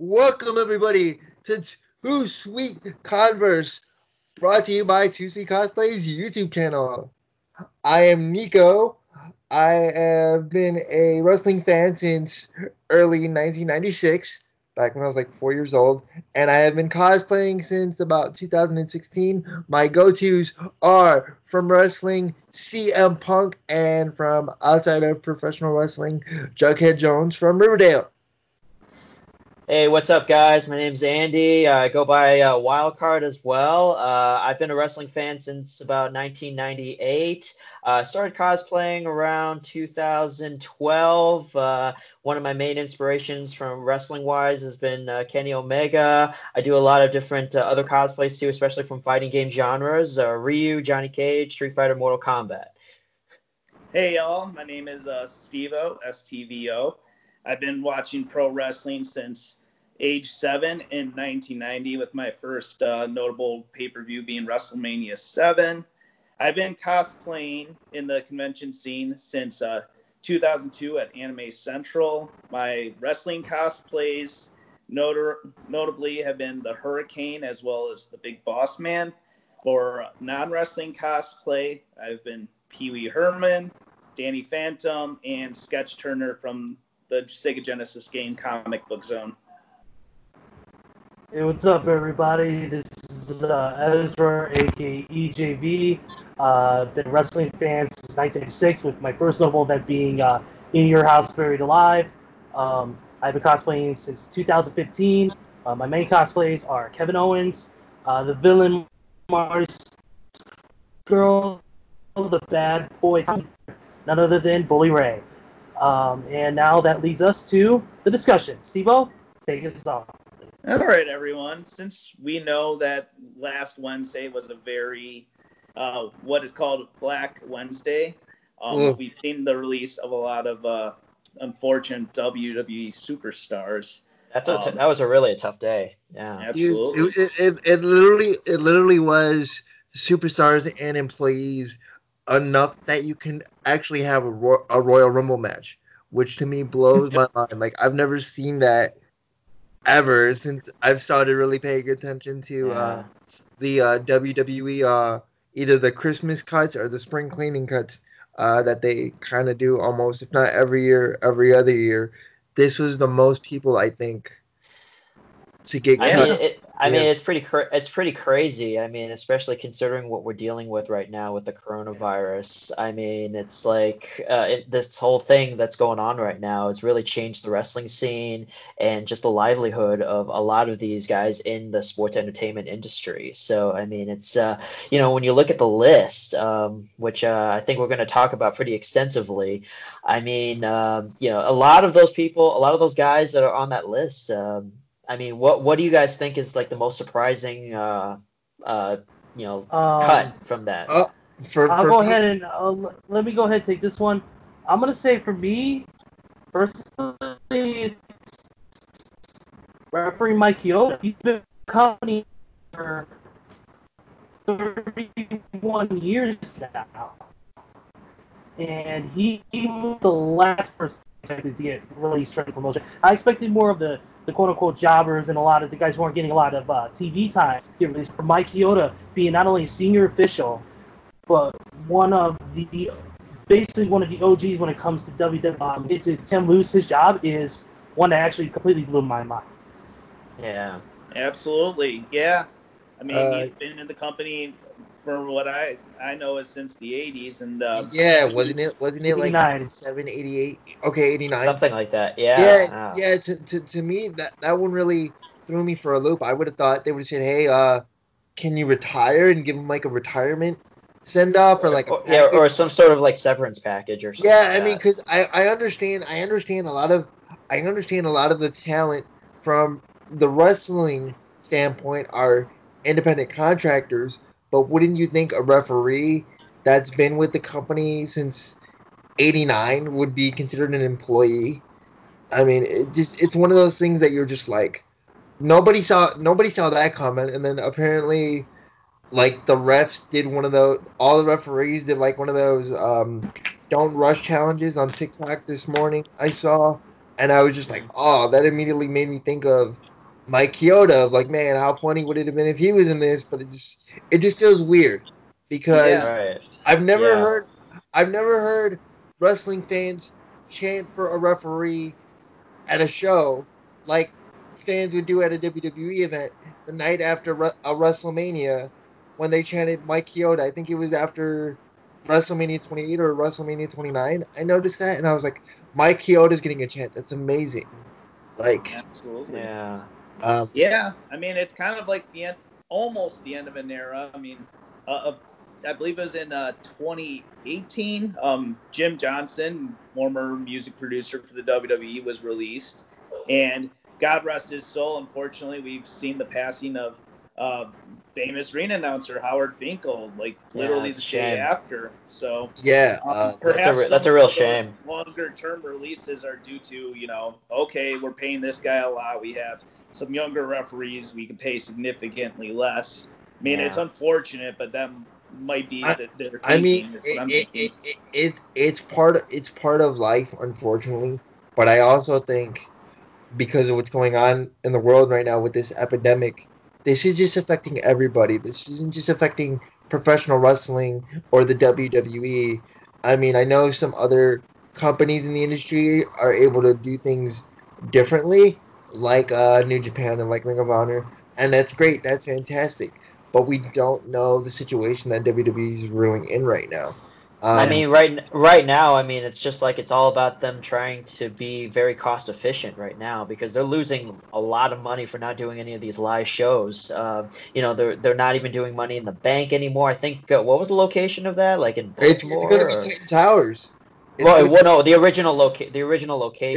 Welcome everybody to Too Sweet Converse, brought to you by Too Sweet Cosplay's YouTube channel. I am Nico. I have been a wrestling fan since early 1996, back when I was like 4 years old, and I have been cosplaying since about 2016. My go-tos are from wrestling, CM Punk, and from outside of professional wrestling, Jughead Jones from Riverdale. Hey, what's up, guys? My name's Andy. I go by Wildcard as well. I've been a wrestling fan since about 1998. Started cosplaying around 2012. One of my main inspirations from wrestling-wise has been Kenny Omega. I do a lot of different other cosplays too, especially from fighting game genres. Ryu, Johnny Cage, Street Fighter, Mortal Kombat. Hey, y'all. My name is Steve-O, STVO. I've been watching pro wrestling since age 7 in 1990, with my first notable pay-per-view being WrestleMania 7. I've been cosplaying in the convention scene since 2002 at Anime Central. My wrestling cosplays notably have been the Hurricane as well as the Big Boss Man. For non-wrestling cosplay, I've been Pee Wee Herman, Danny Phantom, and Sketch Turner from the Sega Genesis game Comic Book Zone. Hey, what's up, everybody? This is Ezra, aka EJV. Been a wrestling fan since 1986, with my first notable event being In Your House Buried Alive. I've been cosplaying since 2015. My main cosplays are Kevin Owens, the villain Marty Girl, the bad boy, none other than Bully Ray. And now that leads us to the discussion. Steve-O, take us off. All right, everyone. Since we know that last Wednesday was a very, what is called Black Wednesday, we've seen the release of a lot of unfortunate WWE superstars. That was really a tough day. Yeah, absolutely. It literally was superstars and employees enough that you can actually have a Royal Rumble match, which to me blows my mind. Like, I've never seen that ever since I've started really paying attention to the WWE, either the Christmas cuts or the spring cleaning cuts that they kind of do almost, if not every year, every other year. This was the most people, I think, to get cut. I mean, it's pretty crazy. I mean, especially considering what we're dealing with right now with the coronavirus. I mean, it's like this whole thing that's going on right now. It's really changed the wrestling scene and just the livelihood of a lot of these guys in the sports entertainment industry. So, I mean, it's when you look at the list, which I think we're going to talk about pretty extensively. I mean, a lot of those people, a lot of those guys that are on that list. I mean, what do you guys think is like the most surprising, cut from that? I'll go ahead and let me go ahead and take this one. I'm gonna say for me, personally, it's referee Mike Chioda. He's been with the company for 31 years now, and he was the last person expected to get really straight promotion. I expected more of the quote-unquote jobbers and a lot of the guys who aren't getting a lot of TV time to get released. For Mike Chioda being not only a senior official, but basically one of the OGs when it comes to WWE. To Tim lose his job is one that actually completely blew my mind. Yeah. Absolutely. Yeah. I mean, he's been in the company for what I know is since the 80s, and wasn't it like 87, 88? Okay, 89. Something like that. Yeah. Yeah. To me, that one really threw me for a loop. I would have thought they would have said, "Hey, can you retire?" and give him like a retirement send off or like or some sort of like severance package or something. Yeah, I mean, because I understand a lot of the talent from the wrestling standpoint are independent contractors. But wouldn't you think a referee that's been with the company since '89 would be considered an employee? I mean, it's one of those things that you're just like, nobody saw that comment, and then apparently, like, the refs did one of those. All the referees did like one of those don't rush challenges on TikTok this morning. I saw, and I was just like, oh, that immediately made me think of Mike Chioda of like, man, how funny would it have been if he was in this? But it just feels weird because Yeah. Right. I've never Yeah. heard I've never heard wrestling fans chant for a referee at a show like fans would do at a WWE event the night after a WrestleMania when they chanted Mike Chioda. I think it was after WrestleMania 28 or WrestleMania 29. I noticed that and I was like, Mike Chioda's getting a chant. That's amazing. Like, Absolutely. Yeah. Yeah, I mean, it's kind of like almost the end of an era. I mean, I believe it was in 2018. Jim Johnson, former music producer for the WWE, was released, and God rest his soul. Unfortunately, we've seen the passing of famous ring announcer Howard Finkel, like literally it's the a day shame. after. So yeah, perhaps that's a some real of those shame. longer-term releases are due to, okay, we're paying this guy a lot. We have some younger referees we can pay significantly less. I mean, it's Yeah. unfortunate, but that might be their thinking. I mean, is what I'm thinking. it's part of life, unfortunately. But I also think because of what's going on in the world right now with this epidemic, this is just affecting everybody. This isn't just affecting professional wrestling or the WWE. I mean, I know some other companies in the industry are able to do things differently, like New Japan and like Ring of Honor, and that's great. That's fantastic. But we don't know the situation that WWE is ruling in right now. I mean, right now, I mean, it's just like it's all about them trying to be very cost efficient right now because they're losing a lot of money for not doing any of these live shows. They're not even doing Money in the Bank anymore. I think what was the location of that? Like in it's Baltimore? going to be Titan Towers. No, the original location.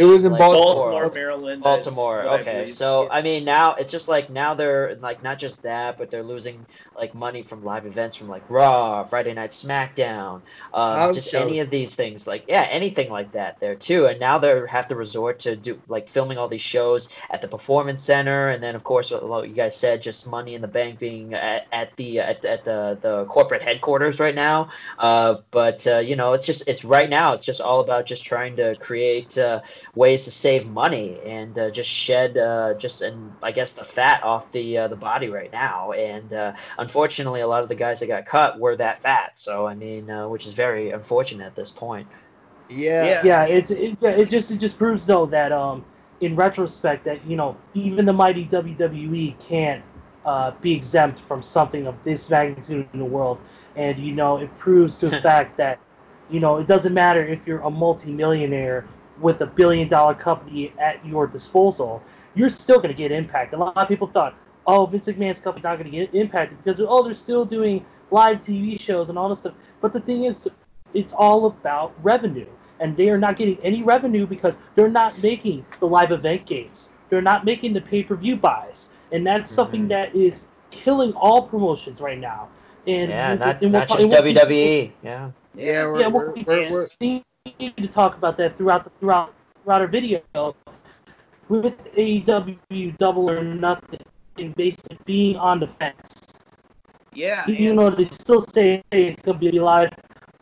It was in like, Baltimore, Baltimore. Maryland. Baltimore. Is what I Okay, believe. so I mean now it's just like now they're like not just that, but they're losing like money from live events from like Raw, Friday Night SmackDown, House just shows. any of these things like anything like that there too. And now they have to resort to do like filming all these shows at the Performance Center, and then of course what you guys said, just Money in the Bank being at the corporate headquarters right now. But it's right now it's just all about just trying to create ways to save money and just shed I guess the fat off the body right now. And unfortunately, a lot of the guys that got cut were that fat. So I mean, which is very unfortunate at this point. Yeah. Yeah, it just proves though that in retrospect that even the mighty WWE can't be exempt from something of this magnitude in the world, and it proves to the fact that it doesn't matter if you're a multimillionaire with $1 billion company at your disposal, you're still going to get impacted. A lot of people thought, oh, Vince McMahon's company's not going to get impacted because they're still doing live TV shows and all this stuff. But the thing is, it's all about revenue. And they are not getting any revenue because they're not making the live event gates. They're not making the pay-per-view buys. And that's something that is killing all promotions right now. And not just WWE. We're continue to talk about that throughout our video with AEW Double or Nothing basically being on the fence. Yeah. Even though they still say it's going to be live,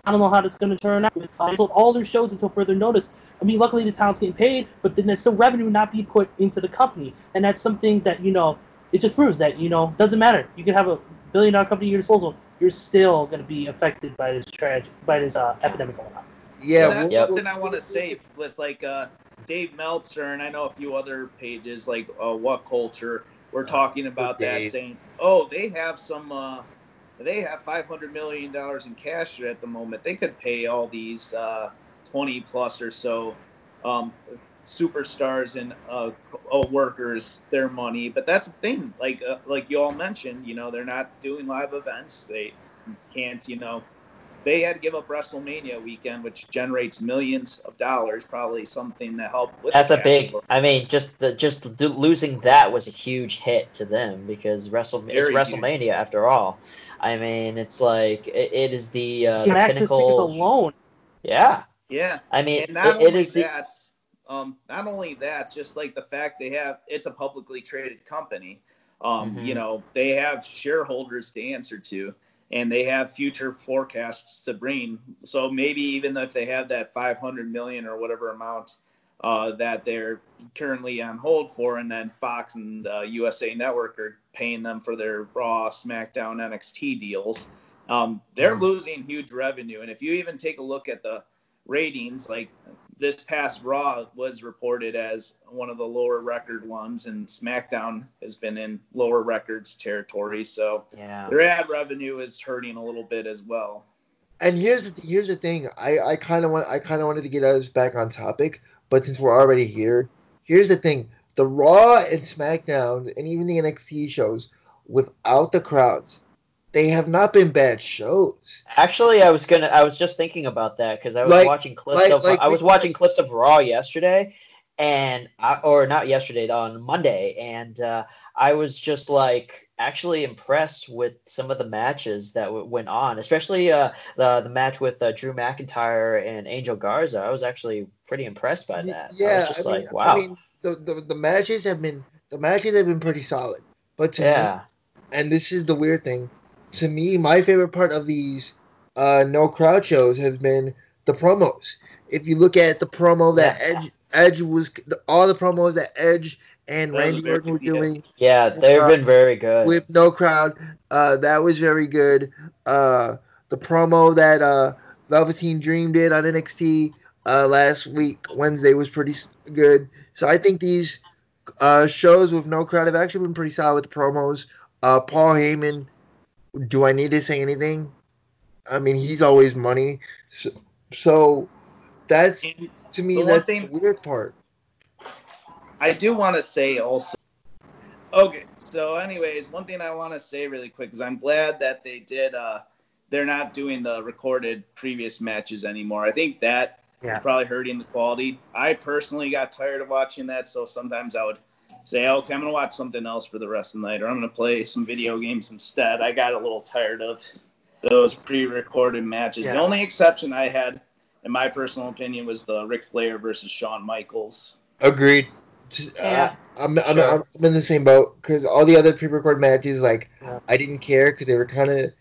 I don't know how that's going to turn out. They sold all their shows until further notice. I mean, luckily the talent's getting paid, but then there's still revenue not being put into the company. And that's something that, it just proves that, doesn't matter. You can have a $1 billion company at your disposal. You're still going to be affected by this epidemic going on. Yeah. And that's something I want to say with like Dave Meltzer, and I know a few other pages like What Culture were talking about that, saying, oh, they have $500 million in cash at the moment. They could pay all these 20 plus or so superstars and workers their money. But that's the thing. Like you all mentioned, they're not doing live events. They can't, they had to give up WrestleMania weekend, which generates millions of dollars, probably something to help with. That's a big. I mean, losing that was a huge hit to them because it's WrestleMania after all. I mean, it's like it is the access tickets alone. Yeah. Yeah. I mean, and not only that, just like the fact it's a publicly traded company. They have shareholders to answer to, and they have future forecasts to bring. So maybe even if they have that 500 million or whatever amount that they're currently on hold for, and then Fox and USA Network are paying them for their Raw, SmackDown, NXT deals. They're losing huge revenue, and if you even take a look at the ratings, like this past Raw was reported as one of the lower record ones, and SmackDown has been in lower records territory, so their ad revenue is hurting a little bit as well. And here's the thing. I kind of wanted to get us back on topic, but since we're already here, here's the thing. The Raw and SmackDowns and even the NXT shows without the crowds, they have not been bad shows. Actually, I was just thinking about that because I was watching clips of Raw yesterday, or not yesterday, on Monday, and I was just like actually impressed with some of the matches that went on, especially the match with Drew McIntyre and Angel Garza. I was actually pretty impressed by that. Yeah, I was just wow. I mean, the matches have been pretty solid, but to me, and this is the weird thing, to me, my favorite part of these no crowd shows has been the promos. If you look at the promo that Edge was, all the promos that Edge and Randy Orton were doing. Yeah, they've been very good. With no crowd, that was very good. The promo that Velveteen Dream did on NXT last week, Wednesday, was pretty good. So I think these shows with no crowd have actually been pretty solid with the promos. Paul Heyman, do I need to say anything? I mean, he's always money. So that's, to me, that's the weird part. I do want to say also. Okay, so anyways, one thing I want to say really quick is I'm glad that they did. They're not doing the recorded previous matches anymore. I think that is probably hurting the quality. I personally got tired of watching that, so sometimes I would say, okay, I'm going to watch something else for the rest of the night, or I'm going to play some video games instead. I got a little tired of those pre-recorded matches. The only exception I had, in my personal opinion, was the Ric Flair versus Shawn Michaels. Agreed. I'm in the same boat, because all the other pre-recorded matches, I didn't care because they were kind of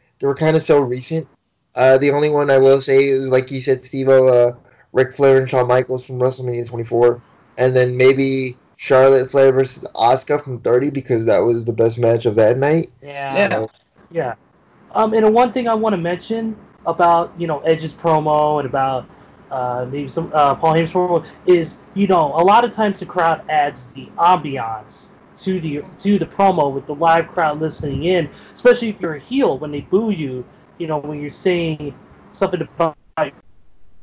so recent. The only one I will say is, like you said, Steve-O, Ric Flair and Shawn Michaels from WrestleMania 24, and then maybe Charlotte Flair versus Asuka from 30, because that was the best match of that night. Yeah. And one thing I want to mention about Edge's promo and about maybe some Paul Heyman's promo is a lot of times the crowd adds the ambiance to the promo with the live crowd listening in, especially if you're a heel when they boo you, when you're saying something about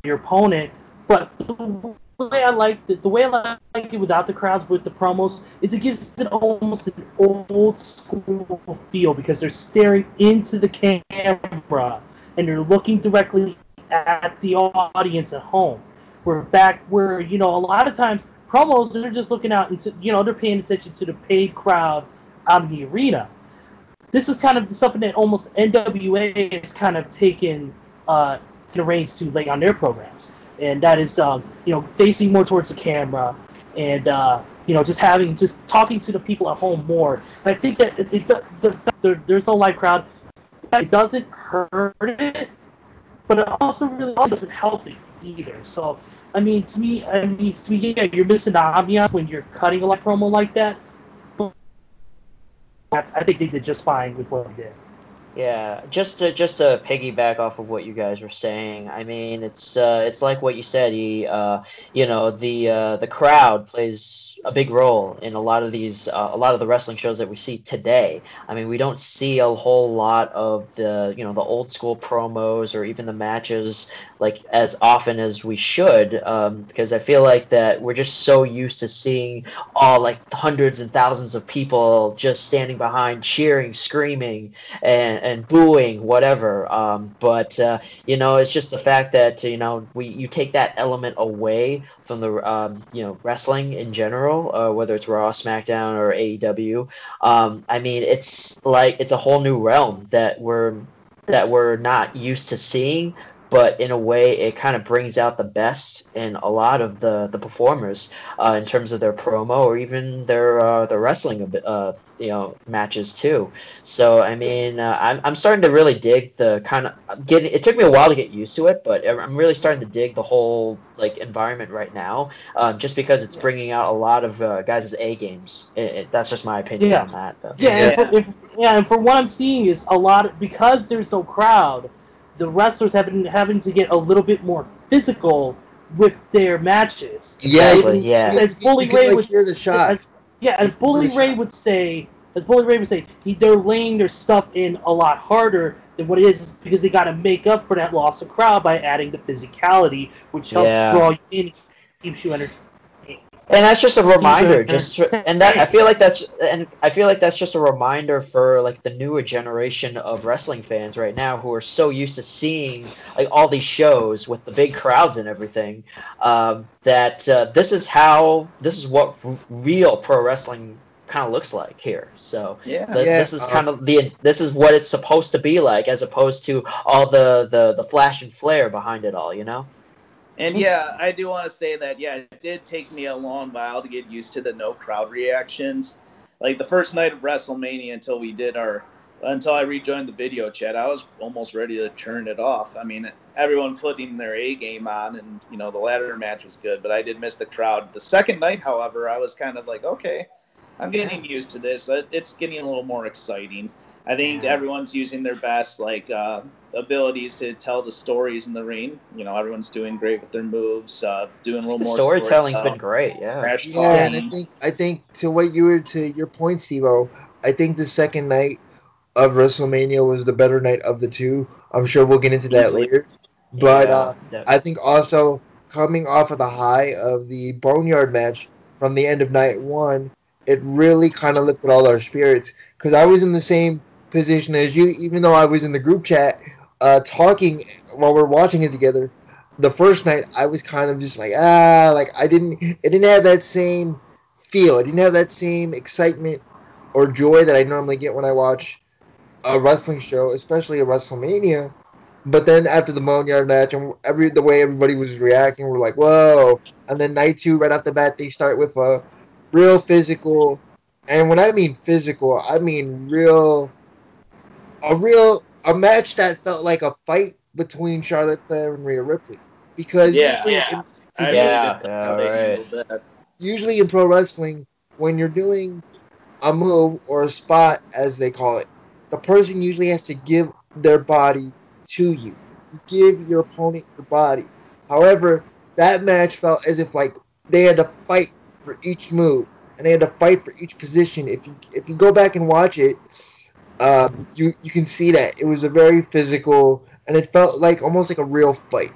your opponent. But the way I like it without the crowds with the promos is it gives it almost an old school feel, because they're staring into the camera and they're looking directly at the audience at home. Where a lot of times promos, they're just looking out into, they're paying attention to the paid crowd out in the arena. This is kind of something that almost NWA has kind of taken to the reins to lay on their programs. And that is, facing more towards the camera and, just talking to the people at home more. And I think that there's no live crowd. It doesn't hurt it, but it also really doesn't help it either. So, to me, yeah, you're missing the ambiance when you're cutting a live promo like that. But I think they did just fine with what they did. Yeah, just to piggyback off of what you guys were saying, it's like what you said. The crowd plays a big role in a lot of the wrestling shows that we see today. We don't see a whole lot of the old school promos or even the matches as often as we should, because I feel like that we're just so used to seeing all hundreds and thousands of people just standing behind, cheering, screaming, and booing, whatever. But it's just the fact that you take that element away from the wrestling in general, whether it's Raw, SmackDown, or AEW. It's a whole new realm that we're not used to seeing. but in a way it kind of brings out the best in a lot of the performers in terms of their promo or even their wrestling matches too. So I mean, I'm starting to really dig the kind of it took me a while to get used to it, but I'm really starting to dig the whole like environment right now, just because it's bringing out a lot of guys' A games. That's just my opinion on that. Though. And for what I'm seeing is a lot because there's no crowd. The wrestlers have been having to get a little bit more physical with their matches. Exactly. As Bully Ray would hear the shots. As Bully Ray would say, they're laying their stuff in a lot harder than what it is because they got to make up for that loss of crowd by adding the physicality, which helps draw you in, keeps you entertained. And that's just a reminder, I feel like that's just a reminder for like the newer generation of wrestling fans right now who are so used to seeing like all these shows with the big crowds and everything, that this is what real pro wrestling kind of looks like here. So this is what it's supposed to be like, as opposed to all the flash and flare behind it all, you know. And yeah, I do want to say that, it did take me a long while to get used to the no crowd reactions. Like the first night of WrestleMania until I rejoined the video chat, I was almost ready to turn it off. I mean, everyone putting their A game on, and, the ladder match was good, but I did miss the crowd. The second night, however, I was kind of like, okay, I'm getting used to this. It's getting a little more exciting. I think everyone's using their best abilities to tell the stories in the ring. Everyone's doing great with their moves, doing a little more storytelling's been great. And I think to your point, Steve-O, I think the second night of WrestleMania was the better night of the two. I'm sure we'll get into that later. But I think also coming off of the high of the Boneyard match from the end of night one, it really kind of lifted all our spirits, because I was in the same position as you, even though I was in the group chat talking while we're watching it together. The first night I was kind of just like it didn't have that same feel. It didn't have that same excitement or joy that I normally get when I watch a wrestling show, especially a WrestleMania. But then after the Boneyard match and the way everybody was reacting, we're like, whoa. And then night two, right off the bat, they start with a real physical, and when I mean physical, I mean a match that felt like a fight between Charlotte Flair and Rhea Ripley. Because usually in pro wrestling, when you're doing a move or a spot, as they call it, the person usually has to give their body to you. You give your opponent your body. However, that match felt as if like they had to fight for each move, and they had to fight for each position. If you go back and watch it, you can see that it was a very physical, and it felt like almost like a real fight.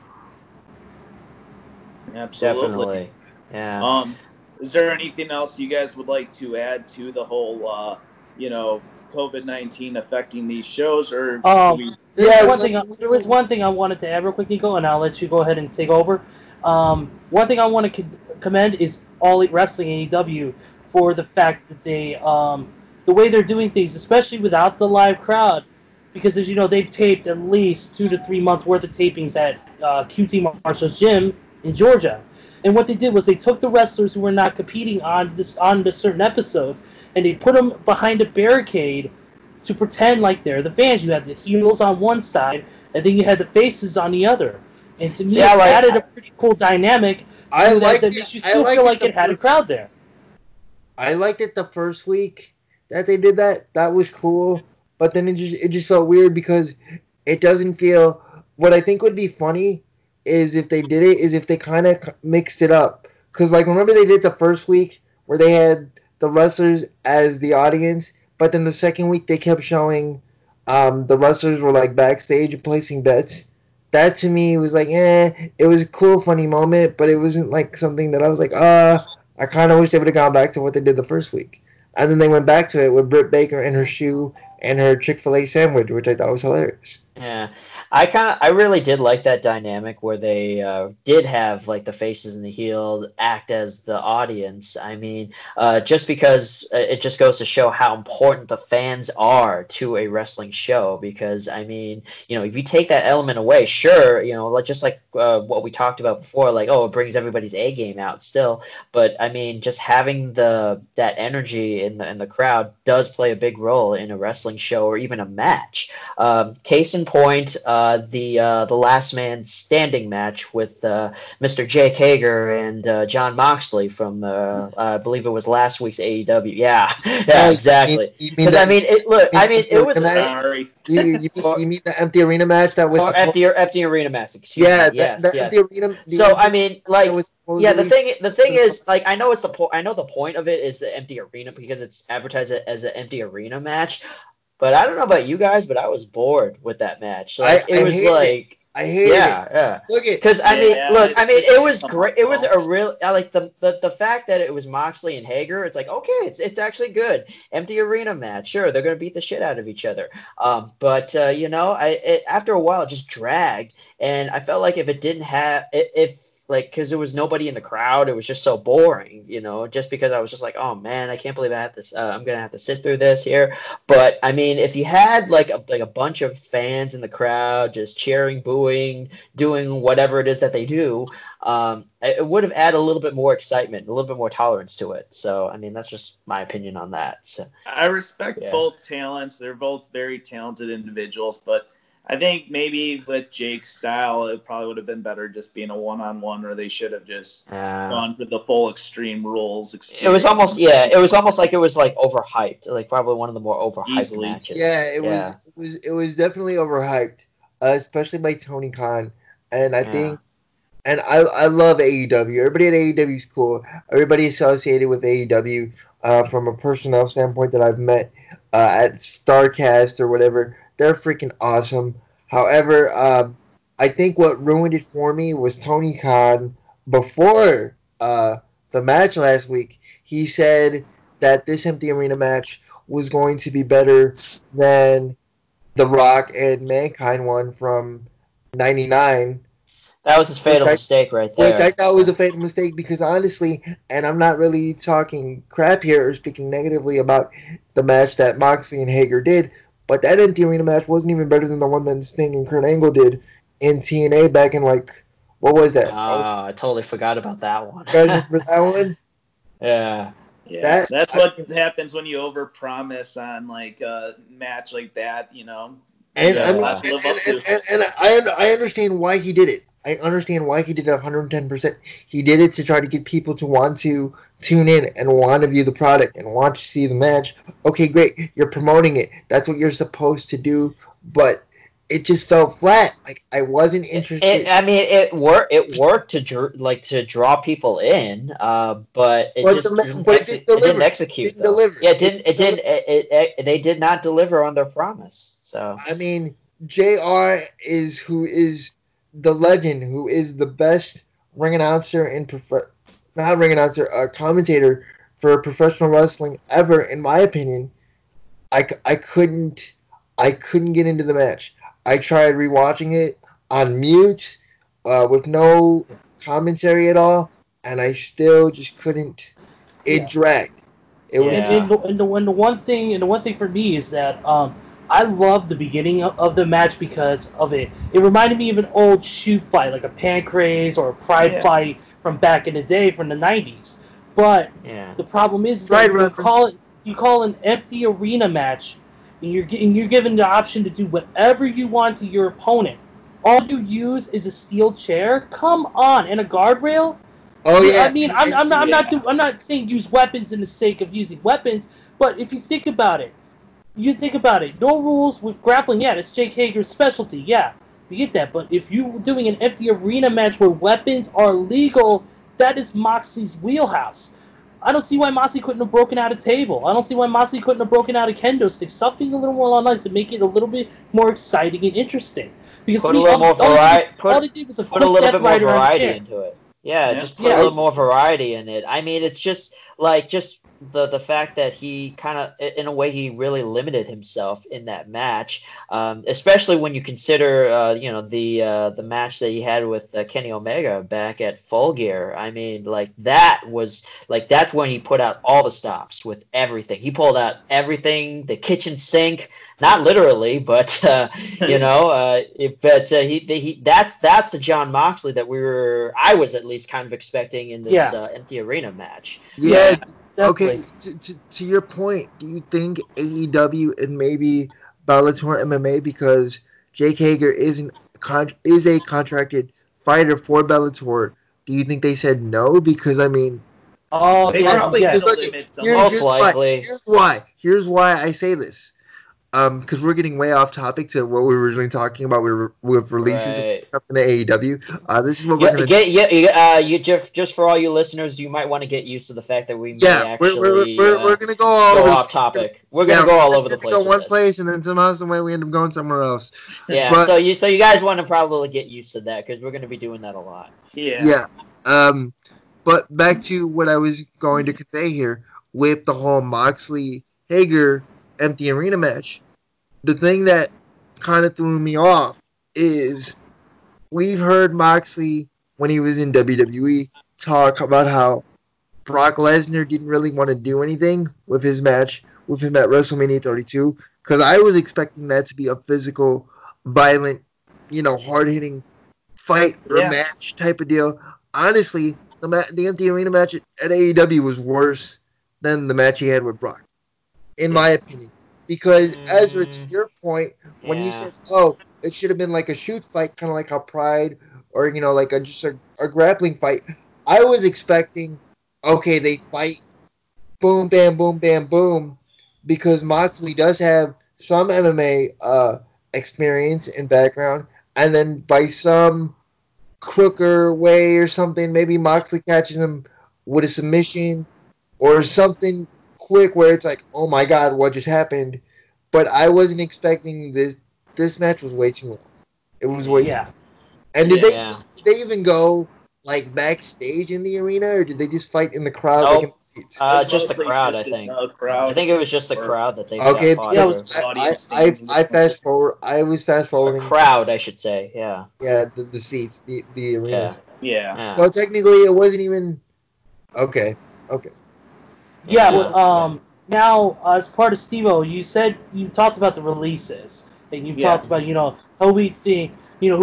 Absolutely. Definitely. Yeah. Is there anything else you guys would like to add to the whole COVID-19 affecting these shows, or there was one thing I wanted to add real quick, Nico, and I'll let you go ahead and take over. One thing I want to commend is All Elite Wrestling AEW for the fact that they the way they're doing things, especially without the live crowd, because as you know, they've taped at least 2 to 3 months worth of tapings at QT Marshall's gym in Georgia. And what they did was they took the wrestlers who were not competing on the certain episodes, and they put them behind a barricade to pretend like they're the fans. You had the heels on one side, and then you had the faces on the other. And to me, it added a pretty cool dynamic that makes you still feel like it had a crowd there. I liked it the first week that they did that. That was cool. But then it just felt weird because it doesn't feel... What I think would be funny is if they did it, is if they kind of mixed it up. Because, like, remember they did the first week where they had the wrestlers as the audience, but then the second week they kept showing the wrestlers were, like, backstage and placing bets. That, to me, was like, it was a cool, funny moment, but it wasn't, like, something that I was like, I kind of wish they would have gone back to what they did the first week. And then they went back to it with Britt Baker and her shoe and her Chick-fil-A sandwich, which I thought was hilarious. Yeah, I really did like that dynamic where they did have like the faces and the heel act as the audience. I mean, just because it just goes to show how important the fans are to a wrestling show. Because I mean, if you take that element away, sure, just like what we talked about before, like it brings everybody's A game out still. But I mean, just having that energy in the crowd does play a big role in a wrestling show or even a match. Case in point, the Last Man Standing match with Mr. Jake Hager and John Moxley from I believe it was last week's AEW. Yeah, exactly. Because I mean, it was. Sorry. You mean the empty arena match that was empty arena match? Excuse me. Yes, empty arena. So I mean, like, the thing is, like, I know the point of it is the empty arena because it's advertised as an empty arena match. But I don't know about you guys, but I was bored with that match. Like, I hate it. Yeah. It was great. It was a real like the fact that it was Moxley and Hager. It's like, okay, it's actually good. Empty arena match. Sure, they're gonna beat the shit out of each other. But after a while, it just dragged, and I felt like if it didn't have because there was nobody in the crowd, it was just so boring, just because I was just like, oh man, I can't believe I have to, I'm going to have to sit through this here. But I mean, if you had like a bunch of fans in the crowd just cheering, booing, doing whatever it is that they do, it would have added a little bit more excitement, a little bit more tolerance to it. So, I mean, that's just my opinion on that. So, I respect both talents. They're both very talented individuals, but I think maybe with Jake's style, it probably would have been better just being a one-on-one, or they should have just gone for the full Extreme Rules experience. It was almost like it was like overhyped, like probably one of the more overhyped matches. Yeah, it was definitely overhyped, especially by Tony Khan, and I think, and I love AEW. Everybody at AEW is cool. Everybody associated with AEW, from a personnel standpoint that I've met at StarCast or whatever. They're freaking awesome. However, I think what ruined it for me was Tony Khan. Before the match last week, he said that this empty arena match was going to be better than The Rock and Mankind one from '99. That was his fatal mistake right there. Which I thought was a fatal mistake because honestly, and I'm not really talking crap here or speaking negatively about the match that Moxley and Hager did, but that empty arena match wasn't even better than the one that Sting and Kurt Angle did in TNA back in, like, what was that? I totally forgot about that one. You guys remember that one? Yeah. Yeah, that's what happens when you overpromise on, like, a match like that, And I understand why he did it. I understand why he did it 110%. He did it to try to get people to want to tune in and want to view the product and want to see the match. Okay, great. You're promoting it. That's what you're supposed to do. But it just fell flat. Like, I wasn't interested. It worked to draw people in, but it didn't execute. They did not deliver on their promise. So I mean, JR is the legend, who is the best ring announcer and commentator for professional wrestling ever, in my opinion. I couldn't get into the match. I tried rewatching it on mute, with no commentary at all, and I still just couldn't. It dragged. It was. And the one thing for me is that I loved the beginning of the match because of it. It reminded me of an old shoot fight, like a Pancrase or a Pride fight from back in the day, from the 90s. But the problem is that you call an empty arena match, and you're given the option to do whatever you want to your opponent. All you use is a steel chair. Come on, and a guardrail. Oh yeah. I mean, I'm not saying use weapons in the sake of using weapons, but if you think about it. No rules with grappling. Yeah, that's Jake Hager's specialty. Yeah, we get that. But if you're doing an empty arena match where weapons are legal, that is Moxley's wheelhouse. I don't see why Moxley couldn't have broken out a table. I don't see why Moxley couldn't have broken out a kendo stick. Something a little more nice to make it a little bit more exciting and interesting. Because put a little more variety. Put a little bit more variety into it. Yeah, just put a little more variety in it. I mean, it's just the fact that he kind of, in a way, he really limited himself in that match, especially when you consider, the match that he had with Kenny Omega back at Full Gear. I mean, like that was like that's when he put out all the stops with everything. He pulled out everything, the kitchen sink, not literally, but that's the John Moxley that I was at least kind of expecting in this empty arena match. Yeah. Okay, to your point, do you think AEW and maybe Bellator MMA, because Jake Hager is a contracted fighter for Bellator, do you think they said no? Because I mean, they probably most likely. Here's why I say this. Because we're getting way off topic to what we were originally talking about with releases up in the AEW. This is what we're going to just for all you listeners, you might want to get used to the fact that we may actually we're going to go off topic. We're going to go all over the place. Go one place and then somehow, some way we end up going somewhere else. Yeah. But, so you guys want to probably get used to that because we're going to be doing that a lot. Yeah. But back to what I was going to convey here with the whole Moxley Hager empty arena match. The thing that kind of threw me off is we've heard Moxley, when he was in WWE, talk about how Brock Lesnar didn't really want to do anything with his match with him at WrestleMania 32, because I was expecting that to be a physical, violent, hard-hitting fight or match type of deal. Honestly, the empty arena match at AEW was worse than the match he had with Brock, in my opinion. Because, Ezra, to your point, when you said, it should have been like a shoot fight, kind of like how Pride, or, like just a grappling fight, I was expecting, they fight, boom, bam, boom, bam, boom, because Moxley does have some MMA experience and background, and then by some crooker way or something, maybe Moxley catches him with a submission or something quick where it's like, oh my god, what just happened? But I wasn't expecting this. This match was way too long. It was way too long. And did they even go like backstage in the arena, or did they just fight in the crowd? Nope. Like in the seats? Just the crowd, I think. I think it was just the crowd that they I fast forward. I was fast forwarding. The crowd, I should say. Yeah. Yeah, the seats, the arena. Yeah. So technically, it wasn't even. Okay. Yeah. Now, as part of Steve-O, you talked about the releases, and you talked about who we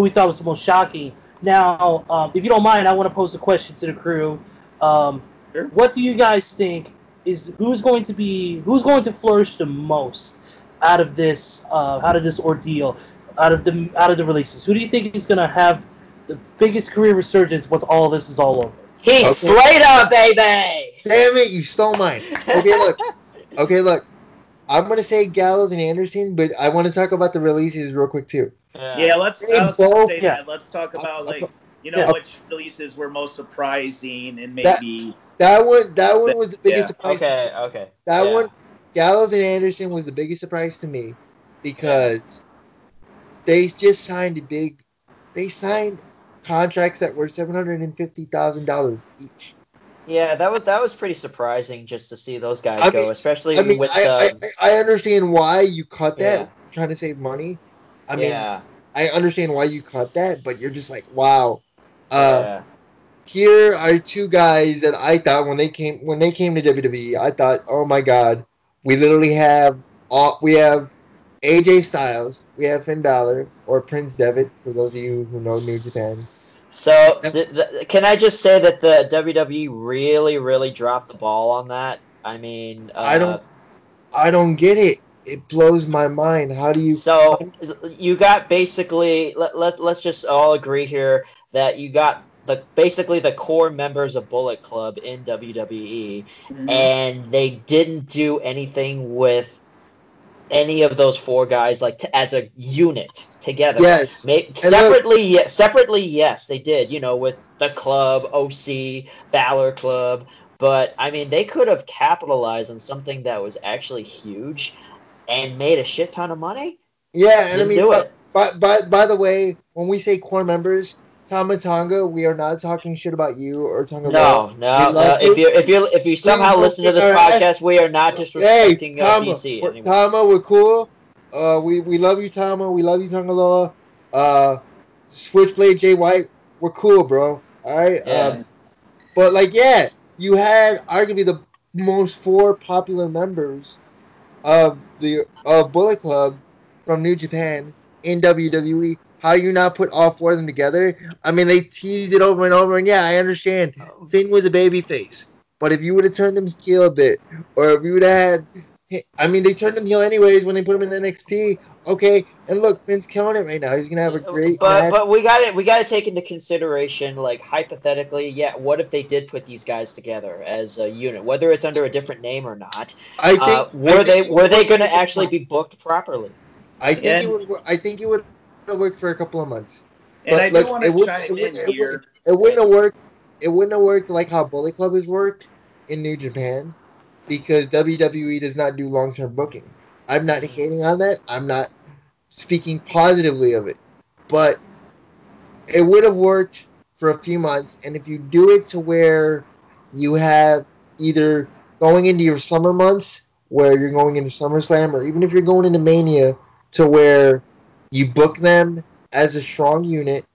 thought was the most shocking. Now, if you don't mind, I want to pose a question to the crew. Sure. What do you guys think who's going to flourish the most out of this ordeal, out of the releases? Who do you think is going to have the biggest career resurgence once all this is all over? He's Slater, baby! Damn it, you stole mine. Okay, look. I'm going to say Gallows and Anderson, but I want to talk about the releases real quick, too. Yeah, let's talk about, which releases were most surprising and maybe... That one was the biggest surprise. Okay. That one, Gallows and Anderson was the biggest surprise to me because they just signed contracts that were $750,000 each. Yeah, that was pretty surprising just to see those guys go, especially with. I understand why you cut that. You're trying to save money. I understand why you cut that, but you're just like, wow. Here are two guys that I thought when they came to WWE, I thought, oh my god, we literally have AJ Styles, we have Finn Balor or Prince Devitt for those of you who know New Japan. So, can I just say that the WWE really, really dropped the ball on that? I mean... I don't get it. It blows my mind. How do you... So, you got basically... Let's just all agree here that you got basically the core members of Bullet Club in WWE, and they didn't do anything with any of those four guys as a unit together. Yes. Separately, yes, they did. With the club, OC, Balor Club, but I mean, they could have capitalized on something that was actually huge and made a shit ton of money. Yeah, and I mean, by the way, when we say core members, Tama Tonga, we are not talking shit about you or Tonga No, Loa. no. If you somehow listen to this podcast, we are not disrespecting BC anymore. Tama, we're cool. We love you, Tama. We love you, Tonga Loa. Switchblade Jay White, we're cool, bro. All right. Yeah. But like, yeah, you had arguably the most 4 popular members of Bullet Club from New Japan in WWE. How you not put all 4 of them together? I mean, they teased it over and over, and yeah, I understand. Finn was a babyface, but if you would have turned him heel a bit, or if you would have had, I mean, they turned him heel anyways when they put him in NXT. Okay, and look, Finn's killing it right now. He's gonna have a great match. But we got to take into consideration, like, hypothetically, yeah, what if they did put these guys together as a unit, whether it's under a different name or not? Were they going to actually be booked properly? I think it would have worked for a couple of months. And I do want to chime in here. It wouldn't have worked. It wouldn't have worked like how Bullet Club has worked in New Japan, because WWE does not do long-term booking. I'm not hating on that. I'm not speaking positively of it, but it would have worked for a few months. And if you do it to where you have either going into your summer months, where you're going into SummerSlam, or even if you're going into Mania, to where you book them as a strong unit,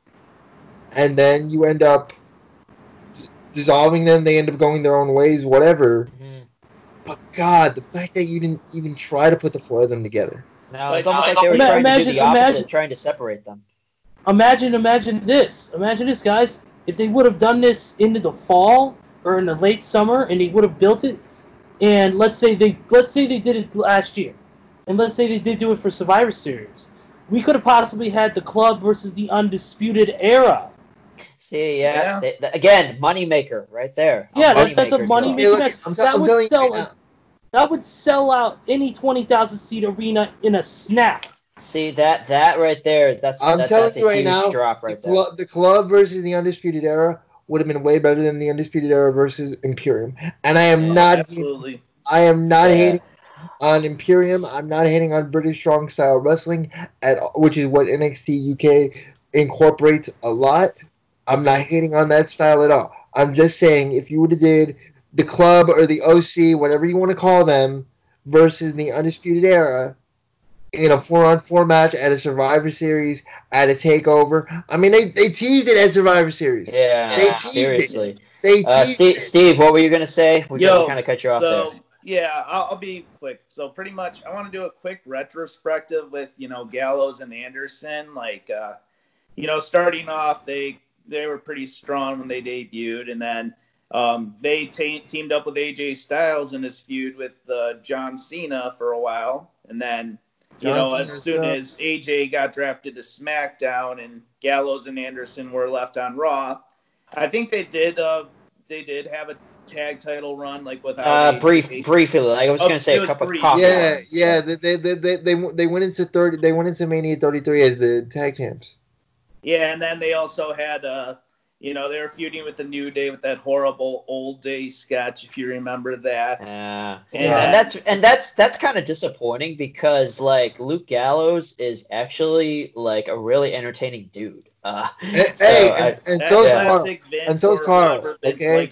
and then you end up dissolving them, they end up going their own ways, whatever. Mm-hmm. But God, the fact that you didn't even try to put the 4 of them together. No, it's almost like they were trying to do the opposite, trying to separate them. Imagine this, guys. If they would have done this into the fall or in the late summer, and they would have built it, and let's say they did it last year, and let's say they did do it for Survivor Series, we could have possibly had the Club versus the Undisputed Era. See, yeah. Again, moneymaker right there. Yeah, that's a moneymaker match. That would sell out any 20,000 seat arena in a snap. See, that right there, that's a huge drop right there. The Club versus the Undisputed Era would have been way better than the Undisputed Era versus Imperium. And I am not absolutely. I am not hating on Imperium. I'm not hating on British strong style wrestling which is what NXT UK incorporates a lot. I'm not hating on that style at all. I'm just saying, if you would have did the Club or the OC, whatever you want to call them, versus the Undisputed Era in a 4-on-4 match at a Survivor Series, at a TakeOver. I mean, they teased it at Survivor Series. Yeah, seriously. Steve, what were you going to say? We kind of cut you off there. Yeah, I'll be quick. So pretty much, I want to do a quick retrospective with, Gallows and Anderson. Like, starting off, they were pretty strong when they debuted, and then they teamed up with AJ Styles in his feud with John Cena for a while, and then as soon as AJ got drafted to SmackDown and Gallows and Anderson were left on Raw, I think they did have a tag title run, like without briefly. Like I was going to say a couple of coffee. Yeah. They went into 30. They went into Mania 33 as the tag champs. Yeah, and then they also had, they were feuding with the New Day with that horrible Old Day sketch, if you remember that. And that's kind of disappointing because like Luke Gallows is actually like a really entertaining dude. So is Carl. Okay.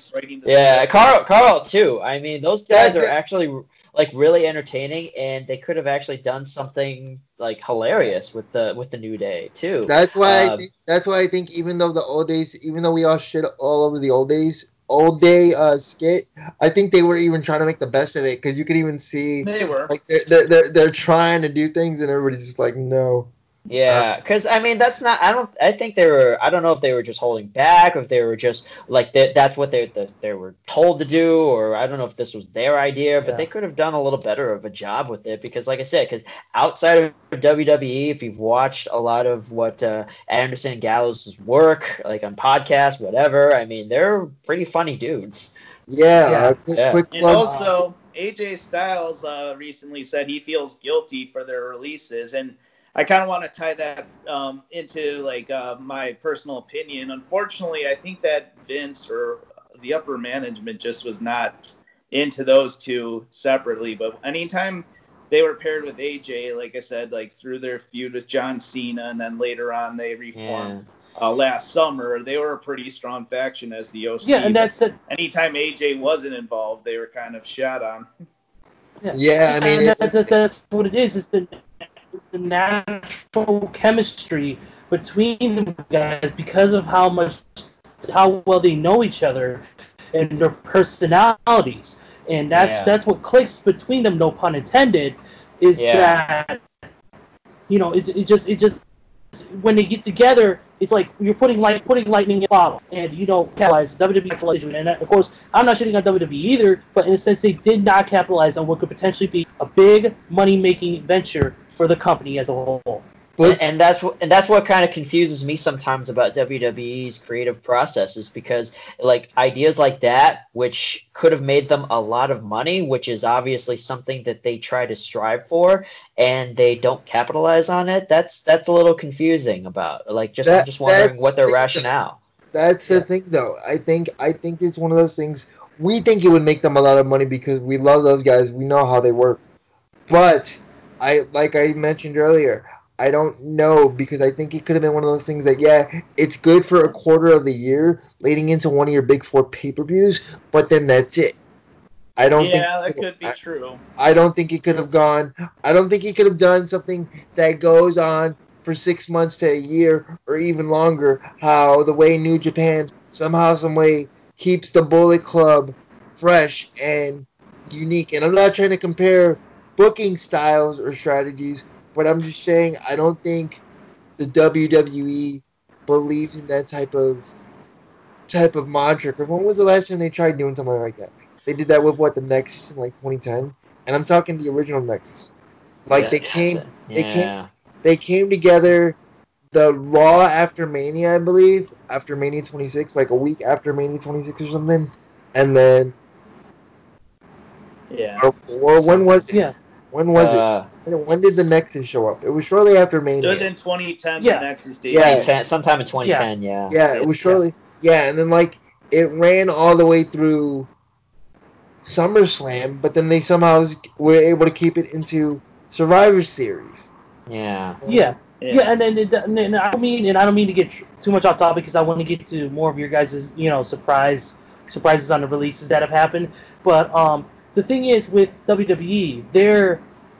Yeah, Carl too. I mean, those guys are actually like really entertaining, and they could have actually done something like hilarious with the New Day too. That's why I think even though we all shit all over the old day skit, I think they were even trying to make the best of it, because you could even see they were like they're trying to do things and everybody's just like no. Yeah, because I mean I don't know if they were just holding back, or if they were just like that's what they were told to do, or I don't know if this was their idea, but they could have done a little better of a job with it, because like I said, because outside of WWE, if you've watched a lot of what Anderson and Gallows' work, like on podcasts, whatever, I mean they're pretty funny dudes. Quick and also AJ Styles recently said he feels guilty for their releases, and I kind of want to tie that into like my personal opinion. Unfortunately, I think that Vince or the upper management just was not into those two separately. But anytime they were paired with AJ, like I said, like through their feud with John Cena, and then later on they reformed. last summer, they were a pretty strong faction as the OC. Yeah, and that's it. Anytime AJ wasn't involved, they were kind of shot on. Yeah, I mean, that's what it is. It's the natural chemistry between the guys because of how well they know each other and their personalities, and that's what clicks between them. No pun intended. Is that it just when they get together, it's like you're putting lightning in a bottle, and you don't capitalize. WWE capitalized, and of course, I'm not shitting on WWE either, but in a sense, they did not capitalize on what could potentially be a big money-making venture for the company as a whole. And that's what kind of confuses me sometimes about WWE's creative processes, because like ideas like that, which could have made them a lot of money, which is obviously something that they try to strive for, and they don't capitalize on it. That's a little confusing about. Like, I'm just wondering what their rationale. That's the thing, though. I think it's one of those things. We think it would make them a lot of money because we love those guys. We know how they work, but like I mentioned earlier, I don't know, because I think it could have been one of those things that, it's good for a quarter of the year leading into one of your big 4 pay-per-views, but then that's it. That could be true. I don't think it could have gone. I don't think he could have done something that goes on for 6 months to a year or even longer, how the way New Japan somehow, some way keeps the Bullet Club fresh and unique. And I'm not trying to compare booking styles or strategies, but I'm just saying I don't think the WWE believes in that type of mantra. Because when was the last time they tried doing something like that? They did that with the Nexus in like 2010, and I'm talking the original Nexus. Like they came together the Raw after Mania, I believe, after Mania 26, like a week after Mania 26 or something, and then or when was it? Yeah. When was it? When did the Nexus show up? It was shortly after Mania. It was in 2010. Yeah. The Nexus did. Yeah, sometime in 2010. Yeah. Yeah, it was shortly. Yeah, and then it ran all the way through SummerSlam, but then they somehow were able to keep it into Survivor Series. Yeah. Yeah, and I don't mean to get too much off topic because I want to get to more of your guys' surprises on the releases that have happened. But the thing is with WWE,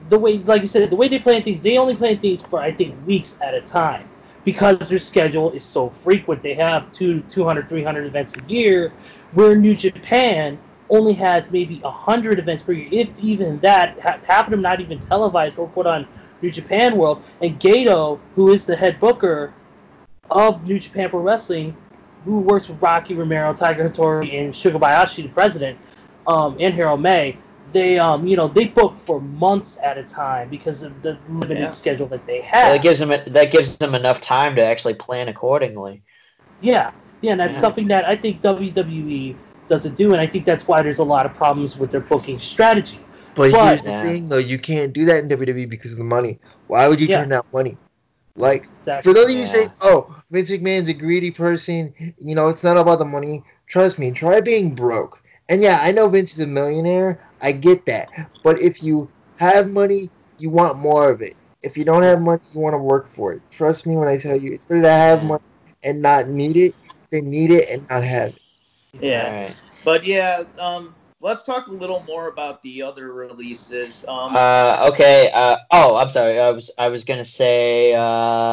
the way, like you said, the way they plan things, they only plan things for I think weeks at a time because their schedule is so frequent. They have 200, 300 events a year, where New Japan only has maybe 100 events per year, if even that. Half of them not even televised or put on New Japan World. And Gato, who is the head booker of New Japan Pro Wrestling, who works with Rocky Romero, Tiger Hattori, and Sugar Bayashi, the president, and Harold May, they book for months at a time because of the limited schedule that they have. Well, that gives them enough time to actually plan accordingly. Yeah, and that's something that I think WWE doesn't do, and I think that's why there's a lot of problems with their booking strategy. But here's the thing, though, you can't do that in WWE because of the money. Why would you turn down money? Like, for those of you who say, Vince McMahon's a greedy person, it's not about the money. Trust me, try being broke. And I know Vince is a millionaire. I get that. But if you have money, you want more of it. If you don't have money, you want to work for it. Trust me when I tell you, it's better to have money and not need it than need it and not have it. Yeah. Right. But let's talk a little more about the other releases. Okay. I'm sorry. I was gonna say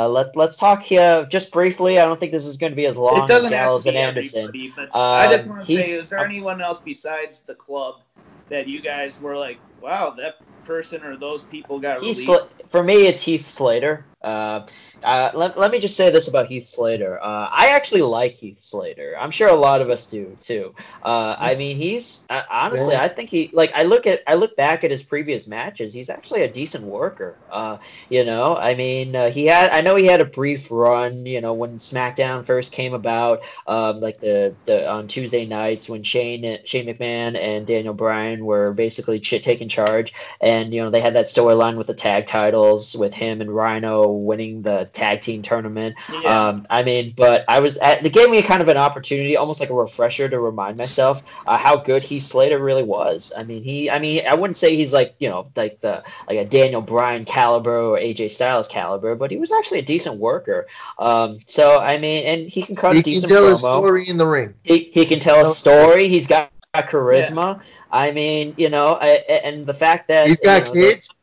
let's talk here just briefly. I don't think this is going to be as long as Gallows and Anderson. But I just want to say, is there anyone else besides the club that you guys were like, wow, that person or those people got released? For me, it's Heath Slater. Let me just say this about Heath Slater. I actually like Heath Slater. I'm sure a lot of us do too. I mean, he's honestly, I think I look back at his previous matches. He's actually a decent worker. I mean, I know he had a brief run. When SmackDown first came about, like the on Tuesday nights when Shane McMahon and Daniel Bryan were basically taking charge, and they had that storyline with the tag title titles with him and Rhino winning the tag team tournament. Yeah. I mean, but they gave me kind of an opportunity, almost like a refresher, to remind myself how good Heath Slater really was. I mean, I wouldn't say he's like, like a Daniel Bryan caliber or AJ Styles caliber, but he was actually a decent worker. So I mean, and he can cut a decent promo. He can tell a story in the ring. He can tell a story. He's got charisma. Yeah. I mean, and the fact that he's got kids.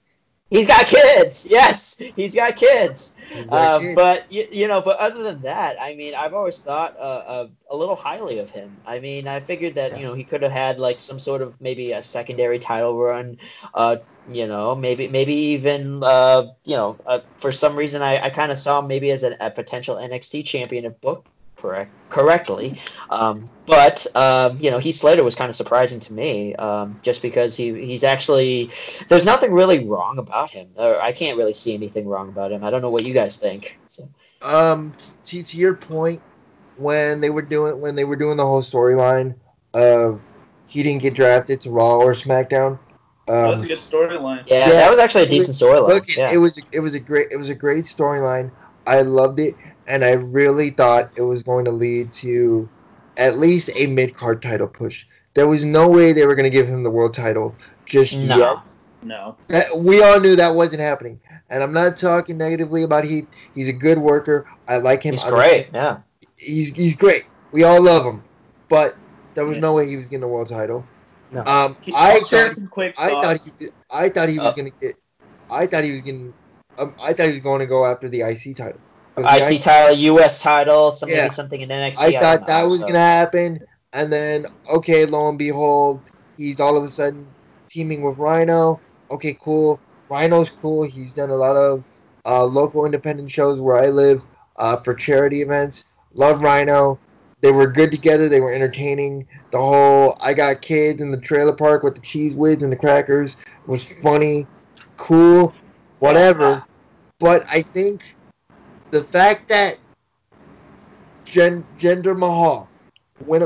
He's got kids. Yes, he's got kids. But but other than that, I mean, I've always thought a little highly of him. I mean, I figured that he could have had like some sort of maybe a secondary title run. Maybe even for some reason I kind of saw him maybe as a potential NXT champion if booked correctly. But Heath Slater was kind of surprising to me, just because he's actually, there's nothing really wrong about him, or I can't really see anything wrong about him. I don't know what you guys think. So. To your point, when they were doing the whole storyline of he didn't get drafted to Raw or SmackDown. That was a good storyline. Yeah, that was actually a decent storyline. Look, it was a great storyline. I loved it, and I really thought it was going to lead to at least a mid-card title push. There was no way they were going to give him the world title just yet. No. We all knew that wasn't happening. And I'm not talking negatively about Heath. He's a good worker. I like him. He's great, yeah. He's great. We all love him. But there was no way he was getting the world title. No. I thought he was going to go after the IC title. IC title, US title, something in NXT. I thought that was going to happen. And then, okay, lo and behold, he's all of a sudden teaming with Rhino. Okay, cool. Rhino's cool. He's done a lot of local independent shows where I live for charity events. Love Rhino. They were good together. They were entertaining. The whole I got kids in the trailer park with the cheese whiz and the crackers was funny, cool, whatever. But I think the fact that Jinder Mahal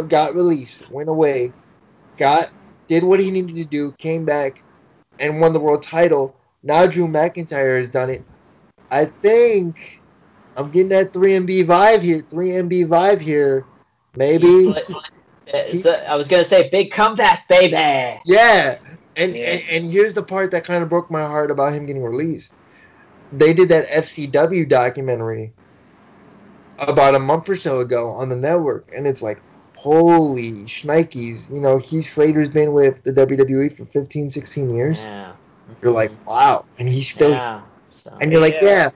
got released, went away, did what he needed to do, came back, and won the world title. Now Drew McIntyre has done it. I think I'm getting that 3MB vibe here. Maybe. I was going to say, big comeback, baby. Yeah. And here's the part that kind of broke my heart about him getting released. They did that FCW documentary about a month or so ago on the network, and it's like, holy shnikes. Heath Slater's been with the WWE for 15, 16 years. Yeah. You're like, wow. And he's still... Yeah. So, and you're like, yeah.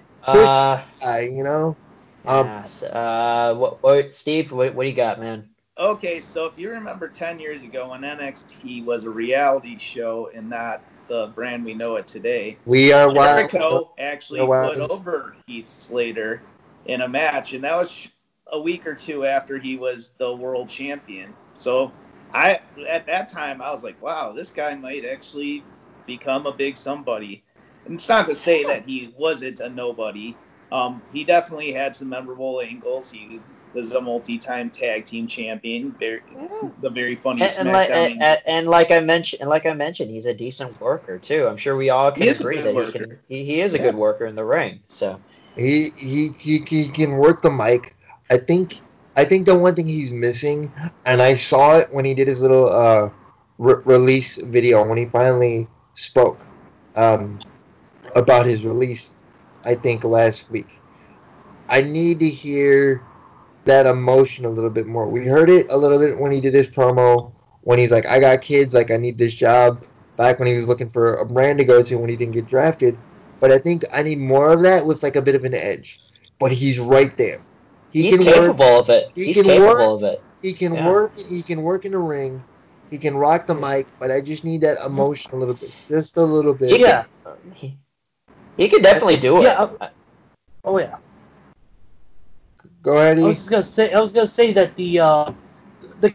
Steve, what do you got, man? Okay, so if you remember 10 years ago when NXT was a reality show and not the brand we know it today, Jericho actually put over Heath Slater in a match, and that was a week or two after he was the world champion. So at that time, I was like, wow, this guy might actually become a big somebody. And it's not to say that he wasn't a nobody. He definitely had some memorable angles. He was a multi-time tag team champion. The very funny SmackDown. And like I mentioned, he's a decent worker too. I'm sure we all can agree that he is a good worker in the ring. So he can work the mic. I think the one thing he's missing, and I saw it when he did his little release video when he finally spoke about his release, I think last week. I need to hear that emotion a little bit more. We heard it a little bit when he did his promo, when he's like, I got kids, like I need this job, back when he was looking for a brand to go to when he didn't get drafted. But I think I need more of that with like a bit of an edge. But he's right there. He's capable of it. He can work in the ring. He can rock the mic, but I just need that emotion a little bit. Just a little bit. He can definitely do it. Yeah. Oh yeah. Go ahead. I was gonna say that the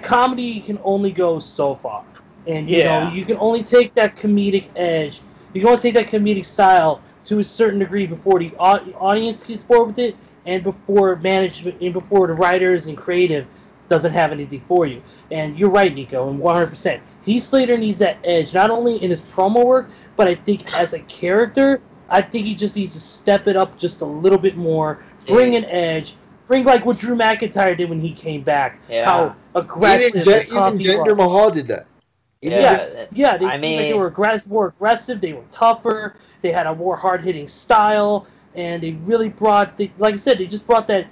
comedy can only go so far, and you can only take that comedic edge. You can only take that comedic style to a certain degree before the audience gets bored with it, and before management, and before the writers and creative doesn't have anything for you. And you're right, Nico, and 100%. Heath Slater needs that edge, not only in his promo work, but I think as a character, I think he just needs to step it up just a little bit more, bring an edge, bring like what Drew McIntyre did when he came back. Yeah. How aggressive and tough even he Jinder was. Mahal did that. Yeah. They were more aggressive. They were tougher. They had a more hard-hitting style, and they really brought, like I said, they just brought that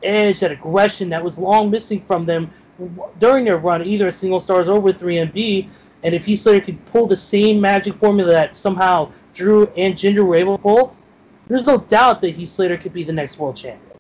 edge, that aggression that was long missing from them during their run, either as single stars or with 3MB. And if Heath Slater could pull the same magic formula that somehow Drew and Jinder were able to pull, there's no doubt that Heath Slater could be the next world champion.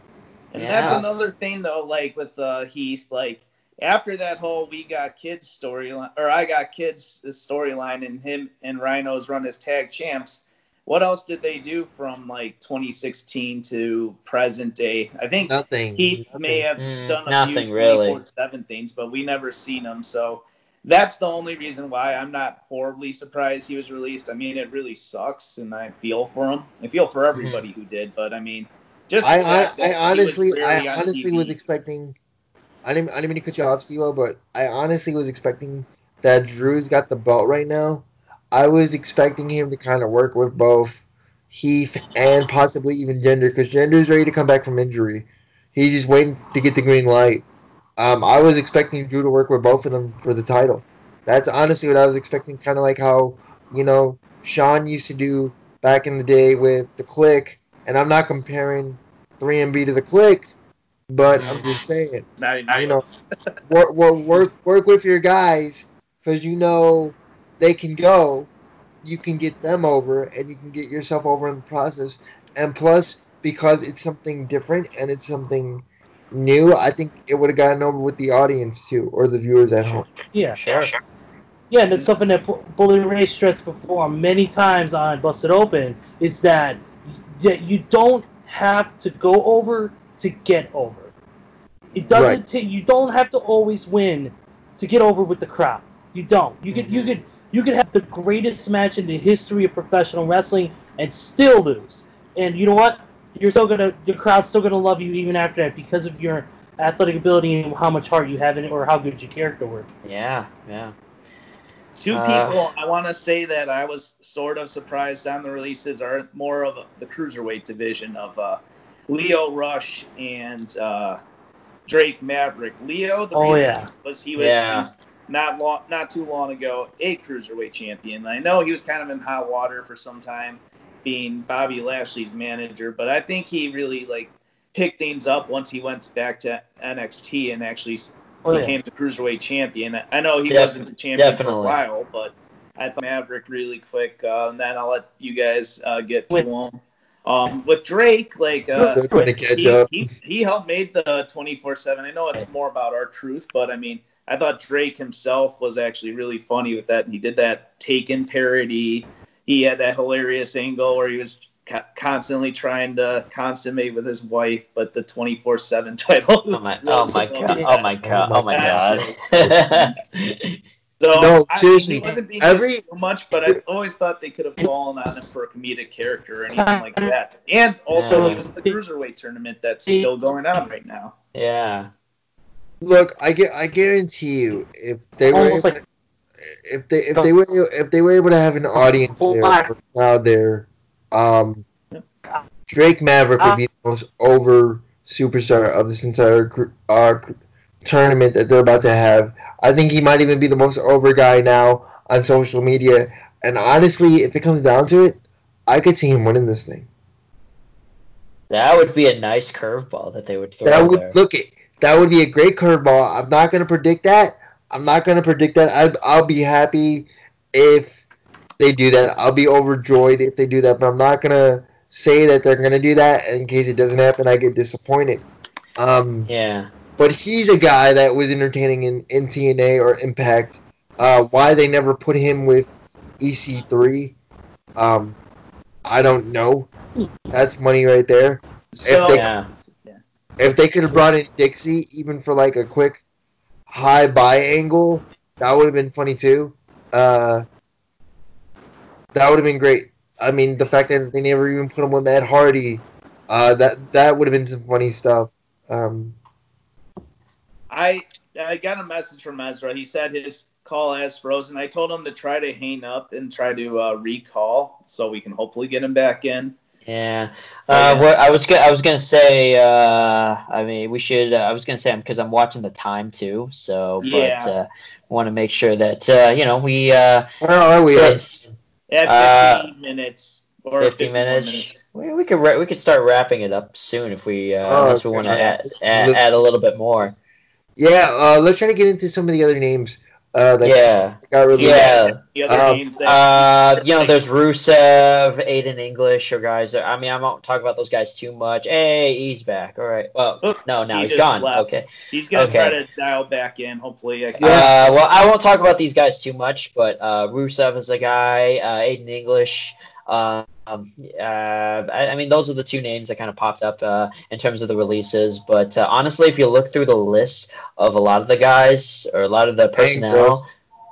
And that's another thing, though, like with Heath, like after that whole We Got Kids storyline, or I Got Kids storyline, and him and Rhino's run as tag champs, what else did they do from like 2016 to present day? I think Heath may have done a few 24/7 things, but we never seen him. So that's the only reason why I'm not horribly surprised he was released. I mean, it really sucks, and I feel for him. I feel for everybody who did, but I mean, just I honestly was expecting. I didn't mean to cut you off, Steve, but I honestly was expecting that Drew's got the belt right now. I was expecting him to kind of work with both Heath and possibly even Jinder, because Jinder's ready to come back from injury. He's just waiting to get the green light. I was expecting Drew to work with both of them for the title. That's honestly what I was expecting, kind of like how, Shawn used to do back in the day with the Click. And I'm not comparing 3MB to the Click, but I'm just saying, work with your guys, because they can go. You can get them over, and you can get yourself over in the process. And plus, because it's something different and it's something new, I think it would have gotten over with the audience too, or the viewers at home. Yeah, sure. Yeah, and it's something that Bully Ray stressed before many times on Busted Open, is that you don't have to go over to get over. It doesn't take. You don't have to always win to get over with the crowd. You don't. You could have the greatest match in the history of professional wrestling and still lose. And you know what? Your crowd's still gonna love you even after that, because of your athletic ability and how much heart you have in it, or how good your character work is. Yeah. Two people I want to say that I was sort of surprised on the releases are more of the cruiserweight division of Leo Rush and Drake Maverick. Leo, the reason was he was not too long ago a cruiserweight champion. I know he was kind of in hot water for some time, being Bobby Lashley's manager, but I think he really picked things up once he went back to NXT and actually became the cruiserweight champion. I know he wasn't the champion for a while, but I thought Maverick really quick, and then I'll let you guys get to him. With Drake, he helped make the 24/7. I know it's more about R-Truth, but I mean, I thought Drake himself was actually really funny with that. He did that Taken parody. He had that hilarious angle where he was constantly trying to consummate with his wife, but the 24/7 title. Oh my god. So, no, seriously. He wasn't being used so much, but I always thought they could have fallen on him for a comedic character or anything like that. And also, it was the Cruiserweight tournament that's still going on right now. Yeah. Look, I guarantee you, if they were able to have an audience there, or a crowd there, Drake Maverick would be the most over superstar of this entire tournament that they're about to have. I think he might even be the most over guy now on social media. And honestly, if it comes down to it, I could see him winning this thing. That would be a nice curveball that they would throw. That would be a great curveball. I'm not going to predict that. I'll be happy if they do that. I'll be overjoyed if they do that. But I'm not going to say that they're going to do that. And in case it doesn't happen, I get disappointed. Yeah. But he's a guy that was entertaining in TNA or Impact. Why they never put him with EC3, I don't know. That's money right there. If they could have brought in Dixie, even for a quick high buy angle, that would have been funny too. That would have been great. I mean, the fact that they never even put him with Matt Hardy, that would have been some funny stuff. I got a message from Ezra. He said his call has frozen. I told him to try to hang up and try to recall so we can hopefully get him back in. Yeah. What I was gonna say. I mean, we should. I was gonna say because I'm watching the time too. So, Yeah. but want to make sure that we. Where are we? Since, At 15 minutes or 50 minutes. We could start wrapping it up soon if we unless we want to add a little bit more. Yeah. Let's try to get into some of the other names. Got released. Yeah. The other names that, there's Rusev, Aiden English, or guys. I mean, I won't talk about those guys too much. Hey, he's back. All right. Well, no, now he's gone. Left. Okay. He's gonna try to dial back in. Hopefully. Well, I won't talk about these guys too much, but Rusev is a guy. Aiden English. I mean, those are the two names that kind of popped up in terms of the releases. But honestly, if you look through the list of a lot of the guys or a lot of the personnel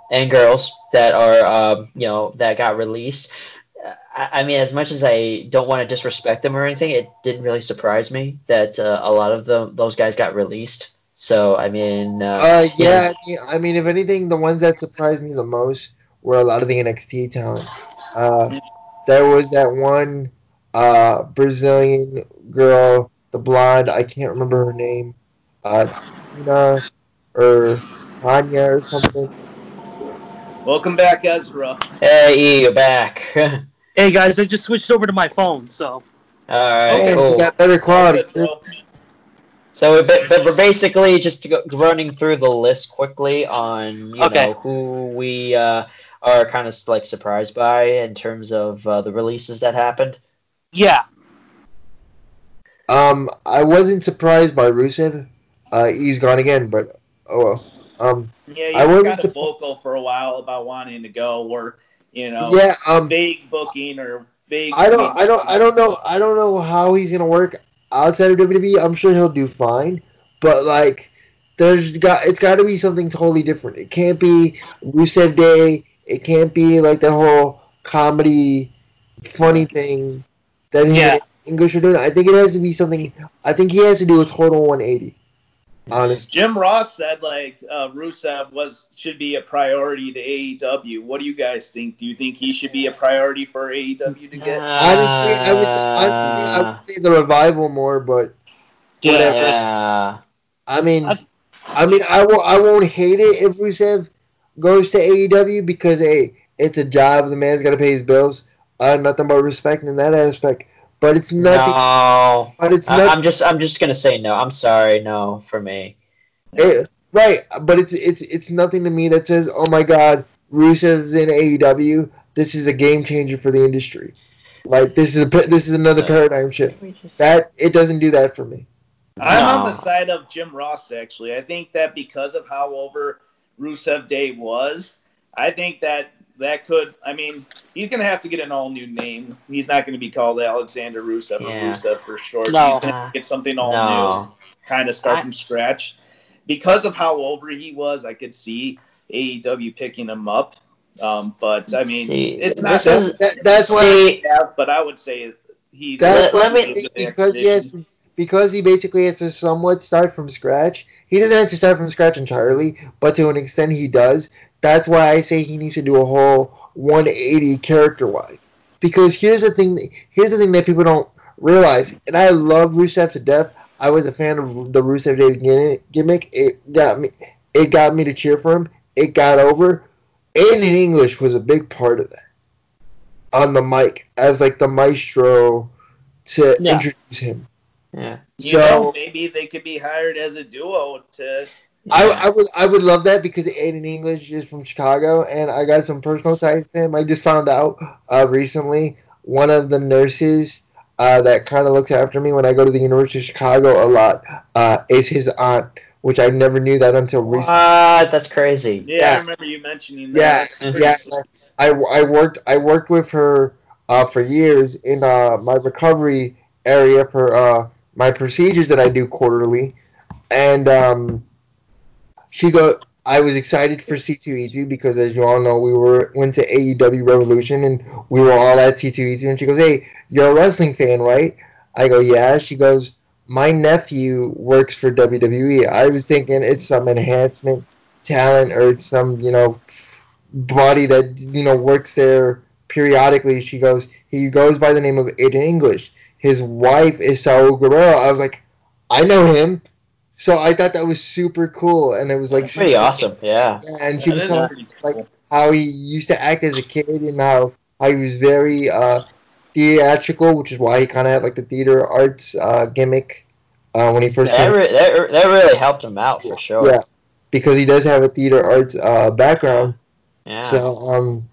and girls that are, that got released, I mean, as much as I don't want to disrespect them or anything, it didn't really surprise me that a lot of those guys got released. So, I mean... I mean, if anything, the ones that surprised me the most were a lot of the NXT talent. There was that one Brazilian girl, the blonde, I can't remember her name, Tina or Tanya or something. Welcome back, Ezra. Hey, you're back. Hey guys, I just switched over to my phone, so. Alright, cool. You got better quality. So we're basically just running through the list quickly on, who we are kind of like surprised by in terms of the releases that happened. Yeah. I wasn't surprised by Rusev. He's gone again, but oh well. I wasn't kind of vocal for a while about wanting to go, or vague booking or vague. I don't know how he's gonna work outside of WWE. I'm sure he'll do fine, but like, it's got to be something totally different. It can't be Rusev Day. It can't be like that whole comedy, funny thing that English are doing. I think it has to be something. I think he has to do a total 180. Honestly, Jim Ross said Rusev should be a priority to AEW. What do you guys think? Do you think he should be a priority for AEW to get? Honestly, I would say the revival more, but whatever. Yeah. I mean, I won't hate it if Rusev goes to AEW because it's a job. The man's got to pay his bills. Nothing but respect in that aspect. But it's nothing. No. But it's not. I'm just gonna say no. I'm sorry, no for me. Right, but it's nothing to me that says, oh my God, Rusev's in AEW. This is a game changer for the industry. Like this is another paradigm shift. That it doesn't do that for me. I'm on the side of Jim Ross actually. I think that because of how over Rusev Day was, I think that could, I mean, he's going to have to get an all-new name. He's not going to be called Alexander Rusev or Rusev for short. No. He's going to get something all new, kind of start from scratch. Because of how over he was, I could see AEW picking him up. But, I mean, it's not that's what I have, but I would say he's... Because he basically has to somewhat start from scratch. He doesn't have to start from scratch entirely, but to an extent he does. That's why I say he needs to do a whole 180 character-wise. Because here's the thing that people don't realize, and I love Rusev to death. I was a fan of the Rusev Day gimmick. It got me to cheer for him. It got over. Aiden English was a big part of that. On the mic, as like the maestro to introduce him. Yeah. Maybe they could be hired as a duo to... I would love that because Aiden English is from Chicago, and I got some personal side to him. I just found out recently one of the nurses that kind of looks after me when I go to the University of Chicago a lot is his aunt, which I never knew that until recently. That's crazy. Yeah, I remember you mentioning that. Yeah. I worked with her for years in my recovery area for my procedures that I do quarterly, and I was excited for C2E2 because, as you all know, we went to AEW Revolution and we were all at C2E2. And she goes, "Hey, you're a wrestling fan, right?" I go, "Yeah." She goes, "My nephew works for WWE." I was thinking it's some enhancement talent or some, body that, works there periodically. He goes by the name of Aiden English. His wife is Saul Guerrero. I was like, I know him. So I thought that was super cool. And it was like pretty awesome, yeah. And she was telling like how he used to act as a kid and how he was very theatrical, which is why he kind of had like the theater arts gimmick when he first came. That really helped him out for sure. Yeah, because he does have a theater arts background. Yeah. So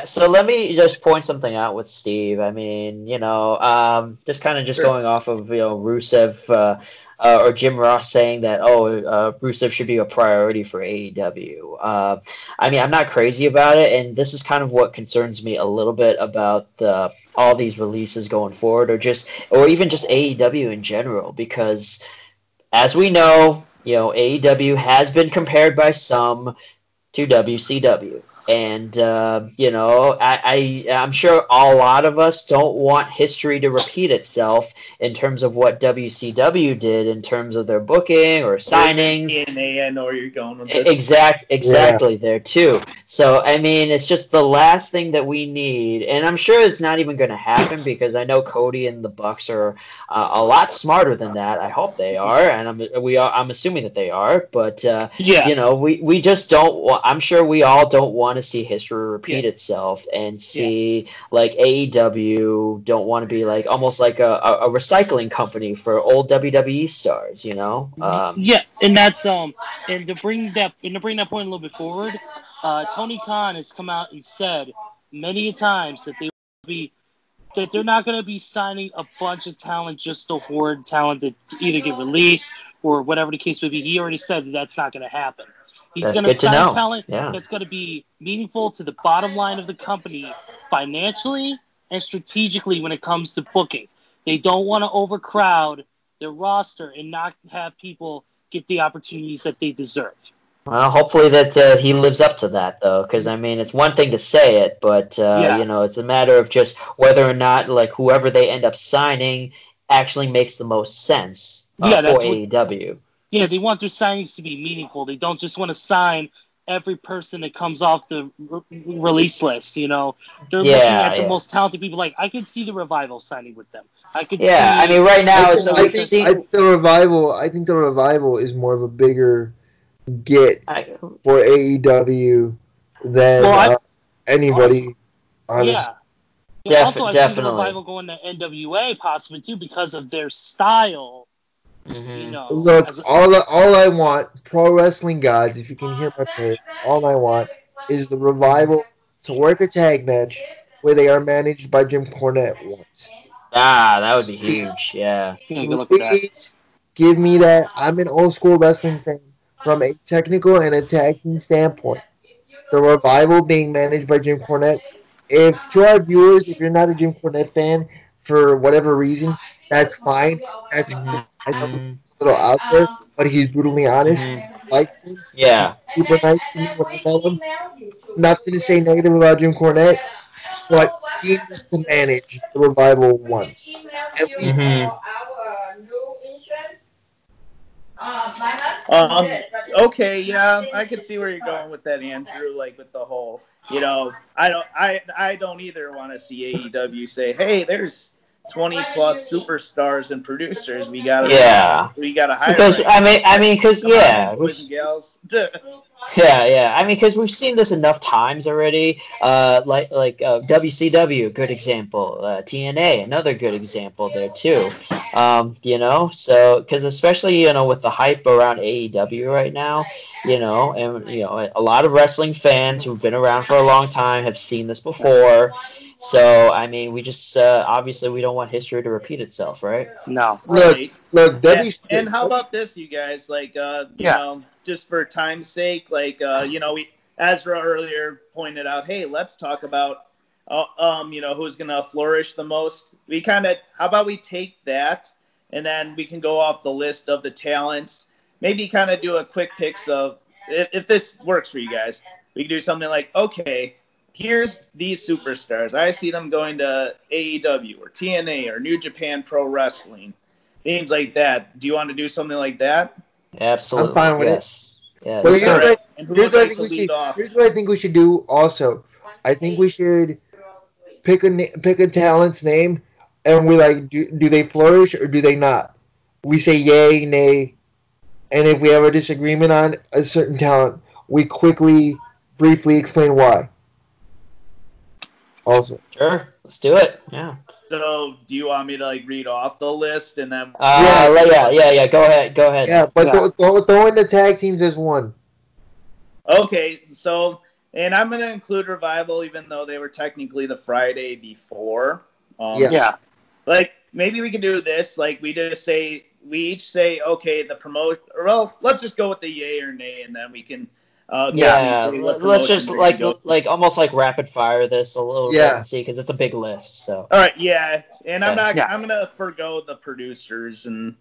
so let me just point something out with Steve. I mean, just going off of Rusev or Jim Ross saying that Rusev should be a priority for AEW. I mean, I'm not crazy about it, and this is kind of what concerns me a little bit about all these releases going forward, or even just AEW in general, because as we know, AEW has been compared by some to WCW. And, I'm sure a lot of us don't want history to repeat itself in terms of what WCW did in terms of their booking or signings. I know where you're going with this. Exactly there, too. So, I mean, it's just the last thing that we need. And I'm sure it's not even going to happen because I know Cody and the Bucks are a lot smarter than that. I hope they are. And I'm assuming that they are. But, we just don't – I'm sure we all don't want to see history repeat itself and see like AEW don't want to be like almost like a recycling company for old WWE stars, and that's and to bring that point a little bit forward, Tony Khan has come out and said many times that they're not going to be signing a bunch of talent just to hoard talent that either get released or whatever the case may be. He already said that that's not going to happen. He's going to sign talent that's going to be meaningful to the bottom line of the company financially and strategically when it comes to booking. They don't want to overcrowd their roster and not have people get the opportunities that they deserve. Well, hopefully that he lives up to that, though, because, I mean, it's one thing to say it, but, it's a matter of just whether or not, like, whoever they end up signing actually makes the most sense for AEW. Yeah, they want their signings to be meaningful. They don't just want to sign every person that comes off the release list, They're looking at the most talented people. Like, I could see the Revival signing with them. I mean, right now, I think the Revival is more of a bigger get for AEW than anybody, honestly. Yeah. Also, I see the Revival going to NWA possibly, too, because of their style. Mm-hmm. Look, all I want, pro wrestling gods, if you can hear my prayer, all I want is the Revival to work a tag match where they are managed by Jim Cornette once. That would be huge, yeah. Please give me that. I'm an old school wrestling fan from a technical and a tag team standpoint. The Revival being managed by Jim Cornette. If to our viewers, if you're not a Jim Cornette fan for whatever reason, that's fine. That's a little out there, but he's brutally honest. Like him. Yeah. Super nice to me when I met him. Nothing to say negative about Jim Cornette, but he needs to manage the Revival once. Okay, yeah, I can see where you're going with that, Andrew. Like with the whole, I don't either want to see AEW say, hey, there's 20 plus superstars and producers. We gotta hire. Because boys and gals. I mean, because we've seen this enough times already. Like WCW, good example. TNA, another good example there too. So because especially with the hype around AEW right now, and a lot of wrestling fans who've been around for a long time have seen this before. So, I mean, we just, obviously, we don't want history to repeat itself, right? No. Look, and how about this, you guys? Like, just for time's sake, like, Ezra earlier pointed out, hey, let's talk about, who's going to flourish the most. How about we take that, and then we can go off the list of the talents, maybe kind of do a quick picks of, if this works for you guys, we can do something like, okay, here's these superstars. I see them going to AEW or TNA or New Japan Pro Wrestling, things like that. Do you want to do something like that? Absolutely. I'm fine with yes. Yes. But here's All right. what, And who here's would what I like think to we lead should. off? Here's what I think we should do. Also, I think we should pick a talent's name, and we like do they flourish or do they not? We say yay, nay, and if we have a disagreement on a certain talent, we briefly explain why. Also, Sure. Let's do it. Yeah. So, do you want me to like read off the list and then? Yeah. Go ahead. yeah, but Yeah. throw in the tag teams as one. Okay, so and I'm gonna include Revival even though they were technically the Friday before. Yeah. Yeah. Like maybe we can do this. Like we each say okay the promote. Or well, let's just go with the yay or nay, and then we can. Yeah. say what Let's just promotion we're gonna go. like almost like rapid fire this a little bit Yeah. and see because it's a big list. So. All right, yeah, and I'm not. Yeah. I'm gonna forgo the producers, and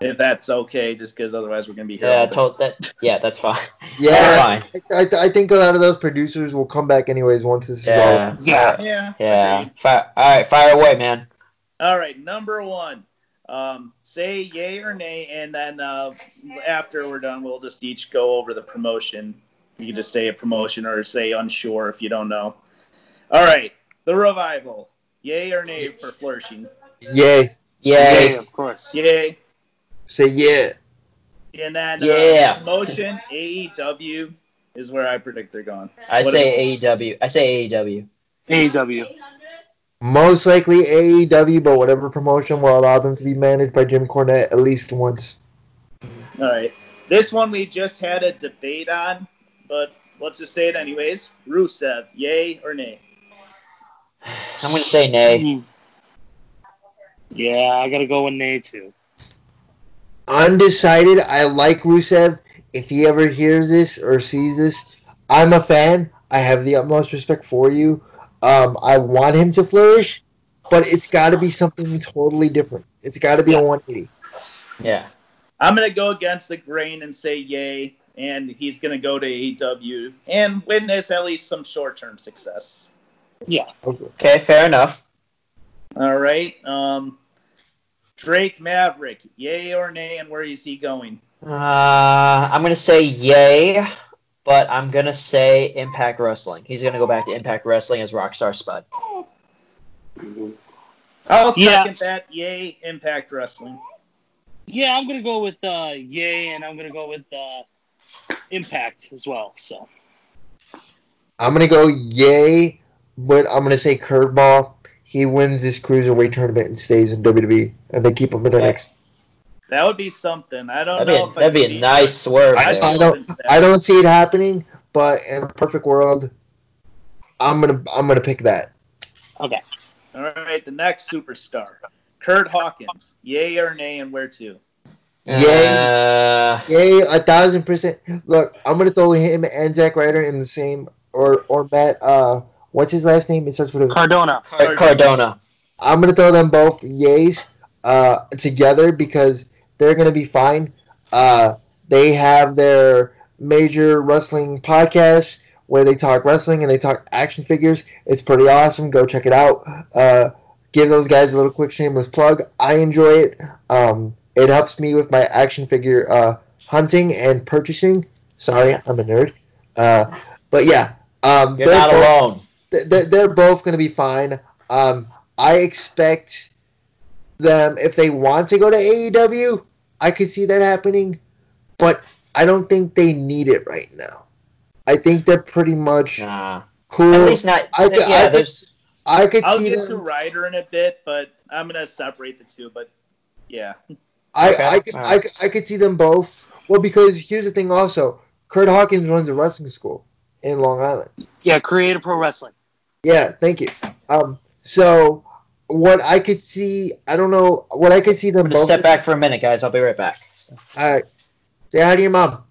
if that's okay, just because otherwise we're gonna be here. Yeah. all day. That's fine. Yeah, That's fine. I think a lot of those producers will come back anyways once this is all. Yeah. Yeah. Yeah. Yeah. agreed. All right. Fire away, man. All right, number one. Say yay or nay, and then after we're done, we'll just each go over the promotion. You can just say a promotion or say unsure if you don't know. All right, the Revival. Yay or nay for flourishing? Yay. Yay. Yeah, of course. Yay. Say yeah. And then Yeah. promotion, AEW is where I predict they're going. I What say AEW. AEW. Most likely AEW, but whatever promotion will allow them to be managed by Jim Cornette at least once. All right. This one we just had a debate on, but let's just say it anyways. Rusev, yay or nay? I'm gonna say nay. Yeah, I gotta go with nay too. Undecided. I like Rusev. If he ever hears this or sees this, I'm a fan. I have the utmost respect for you. I want him to flourish, but it's got to be something totally different. It's got to be a 180. Yeah. I'm going to go against the grain and say yay, and he's going to go to AEW and witness at least some short-term success. Yeah. Okay. Fair enough. All right. Drake Maverick, yay or nay, and where is he going? I'm gonna say yay, but I'm gonna say Impact Wrestling. He's gonna go back to Impact Wrestling as Rockstar Spud. I'll second that. Yay, Impact Wrestling. Yeah, I'm gonna go with yay, and I'm gonna go with Impact as well. So I'm going to go yay, but I'm going to say curveball. He wins this Cruiserweight tournament and stays in WWE, and they keep him in the next. That would be something. I don't know if That'd be a nice swerve. I don't see it happening, but in a perfect world, I'm gonna pick that. okay. All right, the next superstar, Kurt Hawkins, yay or nay, and where to? Yay, 1,000%. Look, I'm gonna throw him and Zack Ryder in the same or Matt. What's his last name? It starts with a Cardona. Cardona. I'm gonna throw them both yays together because they're gonna be fine. They have their major wrestling podcast where they talk wrestling and they talk action figures. It's pretty awesome. Go check it out. Give those guys a little quick shameless plug. I enjoy it. It helps me with my action figure hunting and purchasing. Sorry, I'm a nerd. But yeah, You're not alone. They're both going to be fine. I expect them, if they want to go to AEW, I could see that happening, but I don't think they need it right now. I think they're pretty much cool. At least not. I could I'll see get them. to Ryder in a bit, but I'm gonna separate the two. But yeah, I could see them both. Well, because here's the thing. Also, Kurt Hawkins runs a wrestling school in Long Island. Yeah, Creative Pro Wrestling. Yeah, thank you. So what I could see, I don't know what I could see them I'm both. gonna step back for a minute, guys. I'll be right back. All right. Say hi to your mom.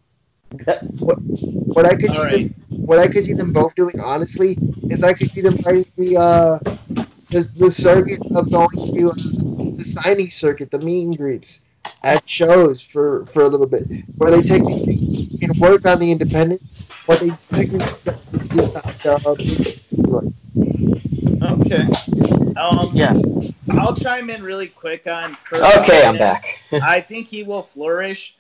What I could see them, what I could see them both doing, honestly, is I could see them writing the circuit of going to the signing circuit, the meet and greets at shows for a little bit, where they technically can work on the independent, but they technically decide. okay. Yeah. I'll chime in really quick on Kurt Okay, I'm Hawkins. back. I think he will flourish.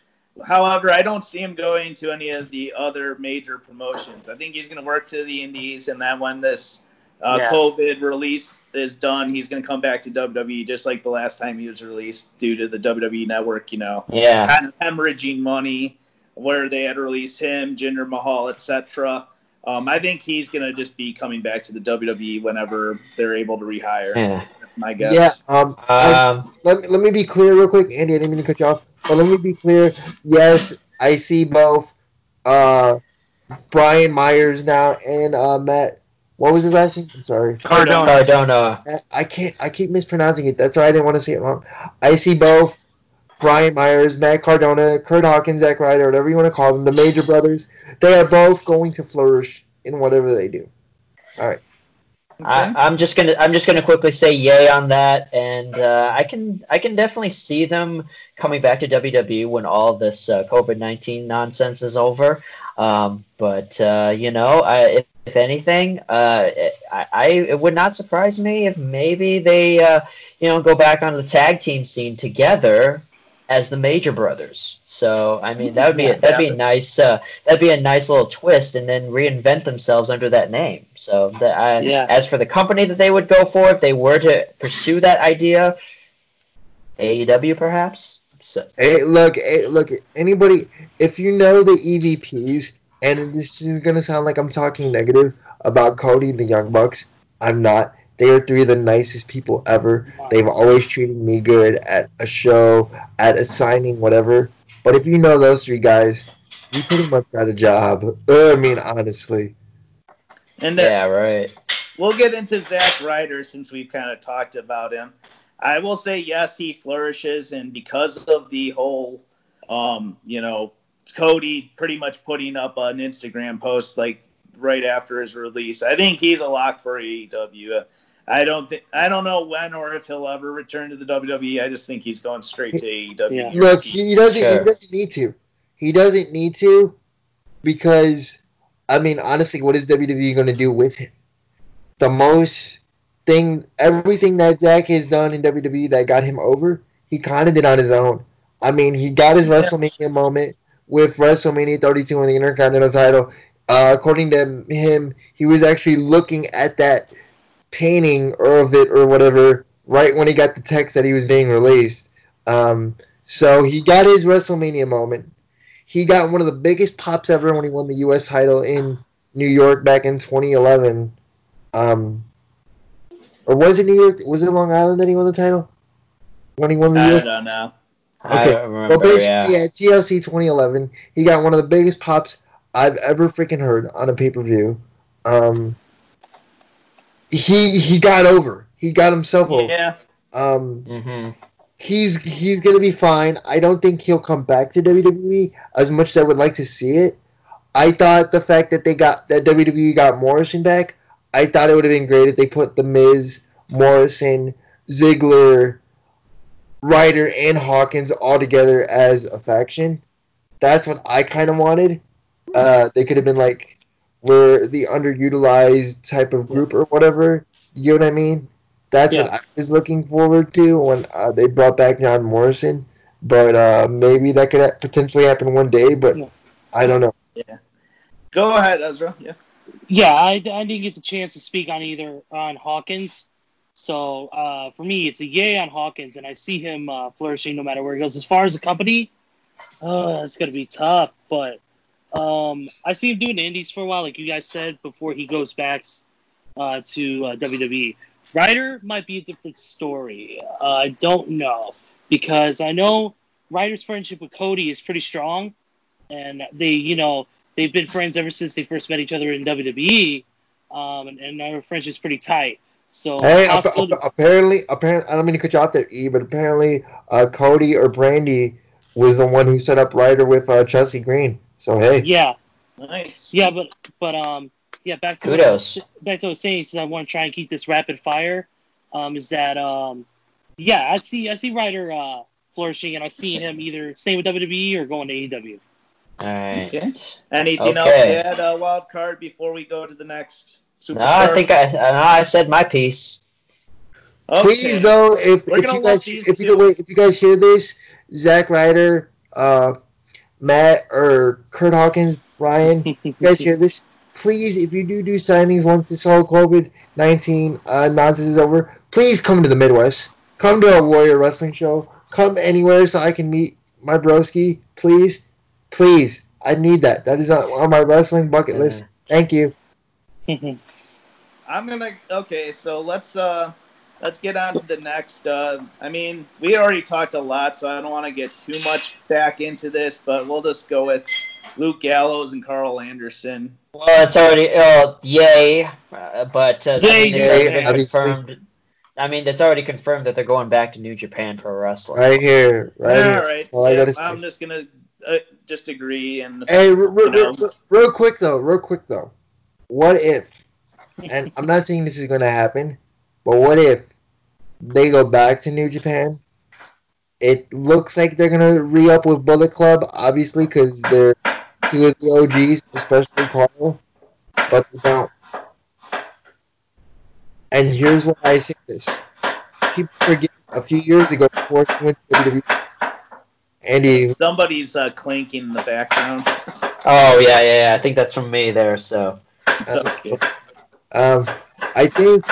However, I don't see him going to any of the other major promotions. I think he's going to work to the indies, and then when this COVID release is done, he's going to come back to WWE just like the last time he was released due to the WWE Network, kind of hemorrhaging money where they had released him, Jinder Mahal, etc. I think he's going to just be coming back to the WWE whenever they're able to rehire. Yeah. That's my guess. Yeah. Let me be clear real quick, Andy. I didn't mean to cut you off, but let me be clear. Yes, I see both Brian Myers now and Matt. What was his last name? I'm sorry. Cardona. I keep mispronouncing it. That's why I didn't want to say it wrong. I see both Brian Myers, Matt Cardona, Kurt Hawkins, Zack Ryder, whatever you want to call them, the Major Brothers. They are both going to flourish in whatever they do. All right. Okay. I'm just gonna quickly say yay on that, and I can definitely see them coming back to WWE when all this COVID-19 nonsense is over. But if anything, it would not surprise me if maybe they go back on the tag team scene together as the Major Brothers. So I mean that'd be a nice little twist, and then reinvent themselves under that name. So as for the company that they would go for if they were to pursue that idea, AEW perhaps. So hey, look, anybody, if you know the EVPs, and this is gonna sound like I'm talking negative about Cody and the Young Bucks, I'm not. They are three of the nicest people ever. They've always treated me good at a show, at a signing, whatever. But if you know those three guys, you pretty much got a job. I mean, honestly. And yeah, right. We'll get into Zack Ryder since we've kind of talked about him. I will say, yes, he flourishes, and because of the whole, Cody pretty much putting up an Instagram post like right after his release, I think he's a lock for AEW. I don't know when or if he'll ever return to the WWE. I just think he's going straight to AEW. Yeah. Look, he doesn't need to. He doesn't need to because, I mean, honestly, what is WWE going to do with him? Everything that Zack has done in WWE that got him over, he kind of did on his own. I mean, he got his WrestleMania moment with WrestleMania 32 on the Intercontinental title. According to him, he was actually looking at that painting of it or whatever right when he got the text that he was being released. So he got his WrestleMania moment. He got one of the biggest pops ever when he won the U.S. title in New York back in 2011. Or was it New York? Was it Long Island that he won the title? When he won the U.S. I don't know. Okay. I don't remember, well, basically, at TLC 2011, he got one of the biggest pops I've ever freaking heard on a pay-per-view. He got over. He got himself over. Yeah. He's gonna be fine. I don't think he'll come back to WWE as much as I would like to see it. I thought the fact that WWE got Morrison back, I thought it would have been great if they put The Miz, Morrison, Ziggler, Ryder, and Hawkins all together as a faction. That's what I kind of wanted. They could have been like, we're the underutilized type of group or whatever. You know what I mean? That's what I was looking forward to when they brought back John Morrison. But maybe that could potentially happen one day, but I don't know. Yeah. Go ahead, Ezra. Yeah. Yeah, I didn't get the chance to speak on Hawkins. So for me, it's a yay on Hawkins, and I see him flourishing no matter where he goes. As far as the company, it's going to be tough, but I see him doing the indies for a while, like you guys said, before he goes back to WWE. Ryder might be a different story. I don't know, because I know Ryder's friendship with Cody is pretty strong, and they've been friends ever since they first met each other in WWE, and their friendship's pretty tight. So hey, apparently, I don't mean to cut you off there, E, but apparently Cody or Brandy was the one who set up Ryder with Chelsea Green. So hey. Yeah. Nice. Yeah, but back to kudos. What I was saying, since I want to try and keep this rapid fire, is that I see Ryder flourishing, and I see him either staying with WWE or going to AEW. All right. Okay. Anything else to add, wild card, before we go to the next superstar? No, I think I said my piece. Okay. Please, though, if you guys hear this, Zack Ryder, Matt or Kurt Hawkins, Ryan, if you guys hear this, please, if you do signings once this whole COVID-19 nonsense is over, please come to the Midwest. Come to a Warrior Wrestling show. Come anywhere so I can meet my broski. Please, please, I need that. That is on my wrestling bucket list. Thank you. Okay, so let's get on to the next. I mean, we already talked a lot, so I don't want to get too much back into this, but we'll just go with Luke Gallows and Carl Anderson. Well, it's already yay, but I mean, it's already been confirmed. I mean, it's already confirmed that they're going back to New Japan Pro Wrestling. Right here, All right. Yeah, I'm just gonna just agree and. Hey, real quick though. What if? And I'm not saying this is gonna happen, but what if they go back to New Japan? It looks like they're gonna re-up with Bullet Club, obviously, because they're two of the OGs, especially Carl, but they don't. And here's why I say this. People forget a few years ago before he went to WWE, Andy. Somebody's clinking in the background. Oh, yeah. I think that's from me there, so. I think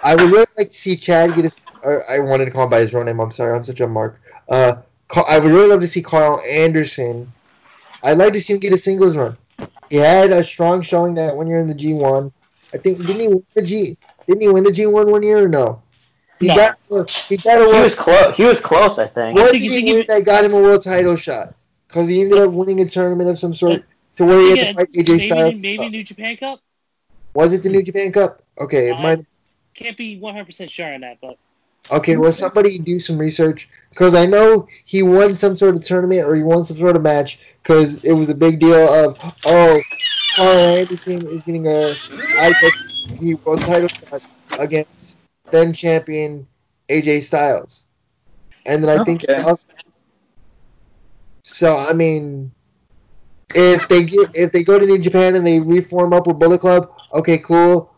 I would really like to see Chad get I wanted to call him by his real name. I'm sorry. I'm such a mark. I would really love to see Carl Anderson. I'd like to see him get a singles run. He had a strong showing that 1 year in the G1. I think didn't he win the G1 1 year or no? He got a world. He was close, I think. What did he win that got him a world title shot? Because he ended up winning a tournament of some sort to where he had to fight AJ Styles. Maybe New Japan Cup? Was it the New Japan Cup? Okay, it might. Can't be 100% sure on that, but. Okay, well, somebody do some research, because I know he won some sort of tournament or he won some sort of match, because it was a big deal of, Carl Anderson is getting a IWGP World title shot against then champion AJ Styles. And then I think so, I mean, if they go to New Japan and they reform up with Bullet Club, okay, cool.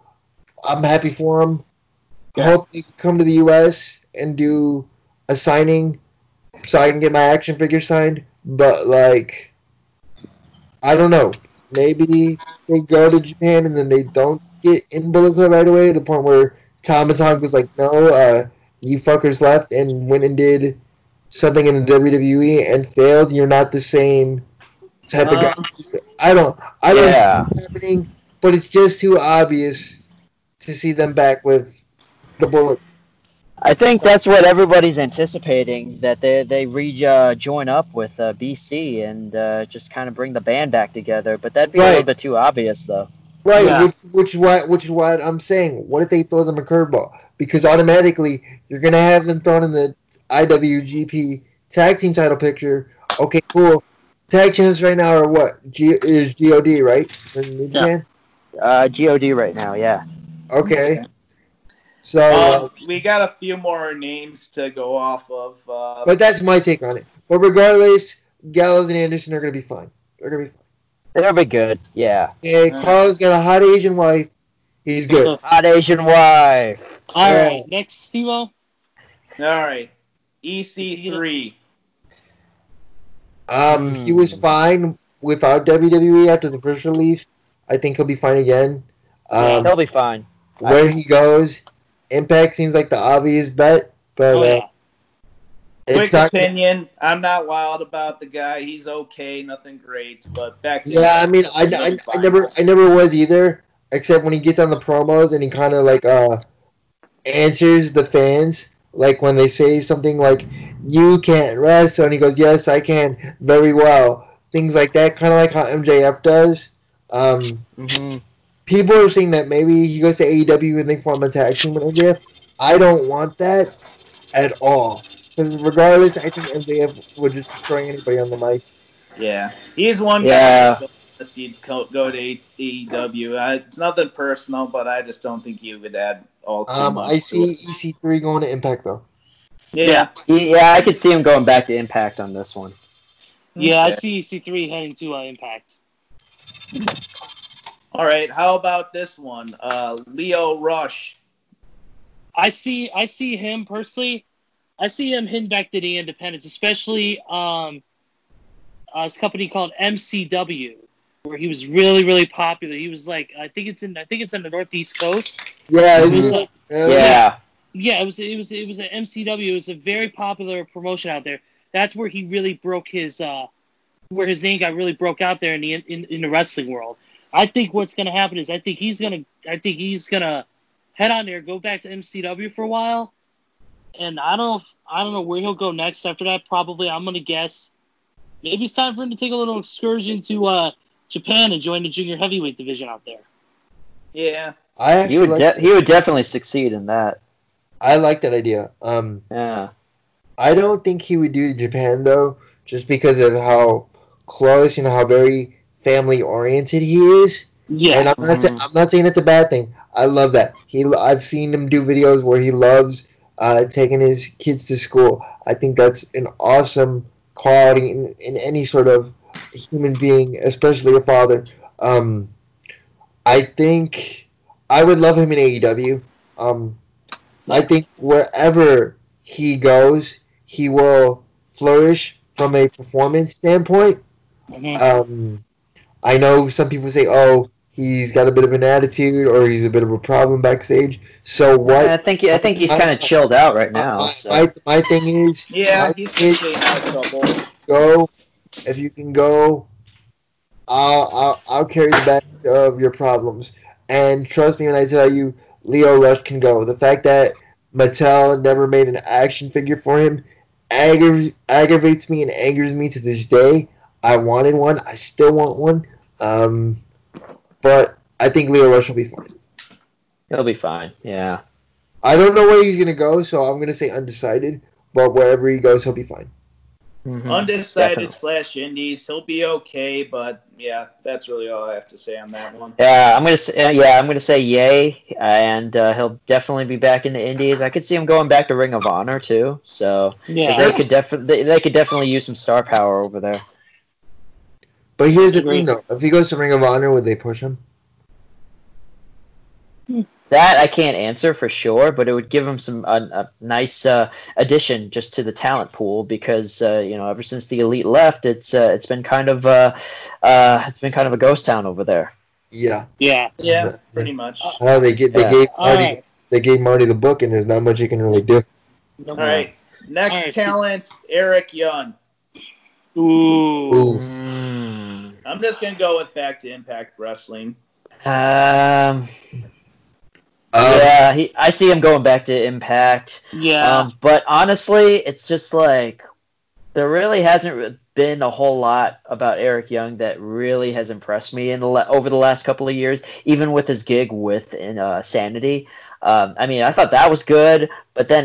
I'm happy for them. I hope they come to the U.S. and do a signing so I can get my action figure signed. But, like, I don't know. Maybe they go to Japan and then they don't get in Bullet Club right away to the point where Tom and Tonk was like, no, you fuckers left and went and did something in the WWE and failed. You're not the same type of guy. I don't see it happening, but it's just too obvious to see them back with the Bullets. I think that's what everybody's anticipating, that they join up with BC and just kind of bring the band back together. But that'd be a little bit too obvious, though. Right, yeah. which is what I'm saying. What if they throw them a curveball? Because automatically you're gonna have them thrown in the IWGP Tag Team title picture. Okay, cool. Tag champs right now are what? Is God, right? In New Japan? God right now, yeah. Okay. So we got a few more names to go off of. But that's my take on it. But regardless, Gallows and Anderson are going to be fine. They're going to be fine. They'll be good, yeah. Hey, Carl's got a hot Asian wife. He's good. Hot Asian wife. All right, next, Steve-O. All right, EC3. He was fine without WWE after the first release. I think he'll be fine again. He'll be fine. Where he goes, Impact seems like the obvious bet, but quick opinion. I'm not wild about the guy. He's okay, nothing great, but back to I mean, I never was either, except when he gets on the promos and he kind of like answers the fans, like when they say something like "You can't wrestle," and he goes, "Yes, I can very well." Things like that, kind of like how MJF does. People are saying that maybe he goes to AEW and they form a tag team with MJF. I don't want that at all. Because regardless, I think MJF would just destroy anybody on the mic. Yeah. He's one guy that he'd go to AEW. It's nothing personal, but I just don't think he would add all too much. I see EC3 going to Impact, though. Yeah, I could see him going back to Impact on this one. Yeah, I see EC3 heading to Impact. All right, how about this one? Leo Rush. I see him personally. I see him heading back to the independents, especially this company called MCW, where he was really, really popular. He was like, I think it's on the Northeast Coast. Yeah, It was like, Yeah. yeah, it was an MCW. It was a very popular promotion out there. That's where he really broke his where his name got really broke out there in the wrestling world. I think what's gonna happen is I think he's gonna head on there, go back to MCW for a while, and I don't know where he'll go next after that. Probably I'm gonna guess maybe it's time for him to take a little excursion to Japan and join the junior heavyweight division out there. Yeah. He would definitely succeed in that. I like that idea. Yeah. I don't think he would do Japan though, just because of how close and how very family oriented he is. Yeah. And I'm not saying it's a bad thing. I love that. I've seen him do videos where he loves taking his kids to school. I think that's an awesome quality in any sort of human being, especially a father. I think I would love him in AEW. I think wherever he goes, he will flourish from a performance standpoint. I know some people say, "Oh, he's got a bit of an attitude, or he's a bit of a problem backstage." So what? I think he's kind of chilled out right now. My thing is, he's staying out of trouble. Go if you can go. I'll carry the back of your problems, and trust me when I tell you, Lio Rush can go. The fact that Mattel never made an action figure for him aggravates me and angers me to this day. I wanted one. I still want one. But I think Lio Rush will be fine. He'll be fine, yeah. I don't know where he's going to go, so I'm going to say undecided. But wherever he goes, he'll be fine. Mm-hmm. Undecided / indies. He'll be okay, but yeah, that's really all I have to say on that one. Yeah, I'm gonna say yay, and he'll definitely be back in the indies. I could see him going back to Ring of Honor too. So yeah, they could definitely use some star power over there. But here's the thing, though: if he goes to Ring of Honor, would they push him? That I can't answer for sure, but it would give him some a nice addition just to the talent pool because ever since the Elite left, it's been kind of a ghost town over there. Yeah, pretty much. They gave Marty the book, and there's not much he can really do. All right, next talent, Eric Young. Ooh. I'm just gonna go with back to Impact Wrestling. I see him going back to Impact. Yeah. But honestly, it's just like there really hasn't been a whole lot about Eric Young that really has impressed me over the last couple of years, even with his gig with Sanity. I thought that was good, but then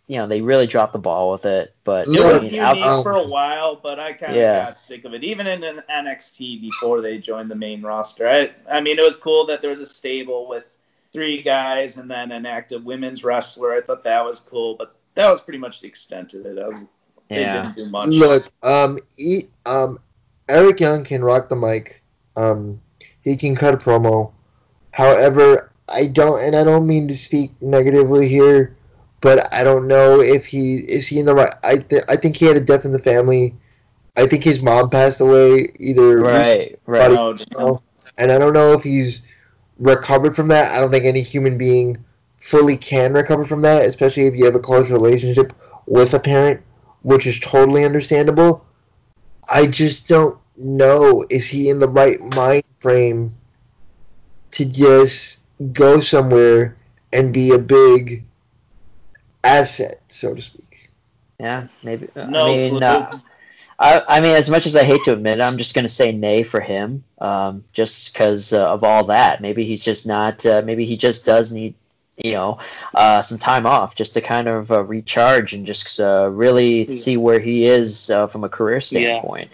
they really dropped the ball with it. But it was unique for a while, but I kind of got sick of it. Even in an NXT before they joined the main roster, it was cool that there was a stable with 3 guys and then an active women's wrestler. I thought that was cool, but that was pretty much the extent of it. They didn't do much. Look, Eric Young can rock the mic. He can cut a promo. However, I don't mean to speak negatively here, but I don't know if is he in the right. I think he had a death in the family. I think his mom passed away either right. And I don't know if he's recovered from that. I don't think any human being fully can recover from that, especially if you have a close relationship with a parent, which is totally understandable. I just don't know, is he in the right mind frame to just go somewhere and be a big asset, so to speak? Yeah, maybe. No. As much as I hate to admit it, I'm just going to say nay for him, just because of all that. Maybe he's just not. Maybe he just does need, some time off just to kind of recharge and just really see where he is from a career standpoint.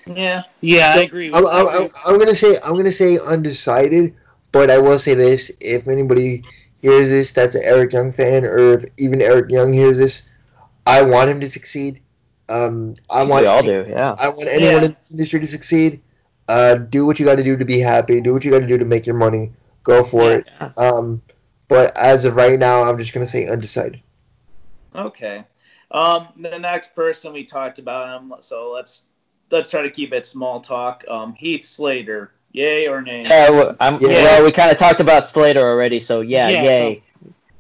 Yeah, I agree. I'm gonna say undecided, but I will say this: if anybody hears this, that's an Eric Young fan, or if even Eric Young hears this, I want him to succeed. We all do, yeah. I want anyone in this industry to succeed. Do what you got to do to be happy. Do what you got to do to make your money. Go for it. But as of right now, I'm just going to say undecided. Okay. The next person we talked about him, so let's let's try to keep it small talk. Heath Slater, yay or nay? Well, we kind of talked about Slater already, so yay.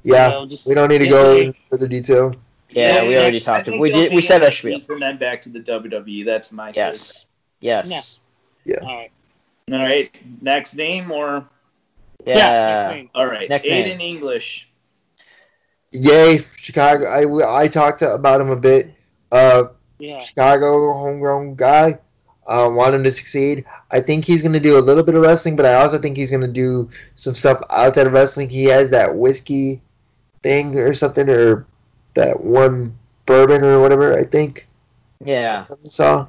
Yeah, we don't need to go into further detail. Yeah, we already talked. We said our spiel. And then back to the WWE. That's my take. Yes. Yeah. All right. Next name or? Yeah. Next name. All right. Next Aiden name. English. Yay, Chicago. I talked about him a bit. Chicago homegrown guy. Want him to succeed. I think he's going to do a little bit of wrestling, but I also think he's going to do some stuff outside of wrestling. He has that whiskey thing or something, or that one bourbon or whatever, I think. Yeah. So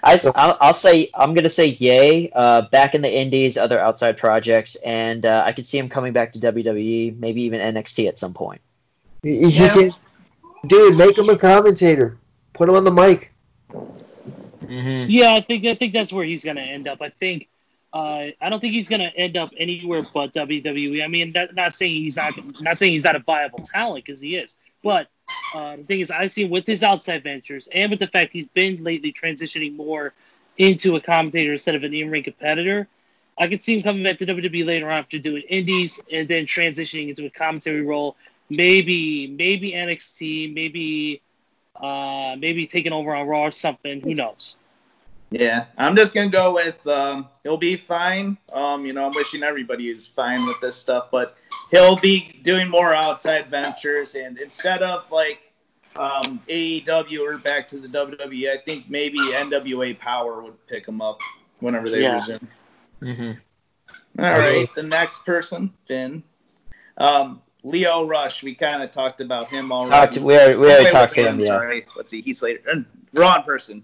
I'm gonna say yay. Back in the Indies, other outside projects, and I could see him coming back to WWE, maybe even NXT at some point. He can, dude, make him a commentator. Put him on the mic. Mm-hmm. Yeah, I think that's where he's gonna end up. I don't think he's gonna end up anywhere but WWE. I mean, not saying he's not a viable talent, because he is. But the thing is, I see him with his outside ventures and with the fact he's been lately transitioning more into a commentator instead of an in-ring competitor. I could see him coming back to WWE later on after doing Indies and then transitioning into a commentary role. Maybe NXT, maybe taking over on Raw or something. Who knows? Yeah, I'm just going to go with he'll be fine. I'm wishing everybody is fine with this stuff, but he'll be doing more outside ventures, and instead of like AEW or back to the WWE, I think maybe NWA Power would pick him up whenever they resume. Mm-hmm. All right, the next person, Finn. Leo Rush, we kind of talked about him already. We already talked to him, yeah. Sorry, let's see, Heath Slater. Wrong person.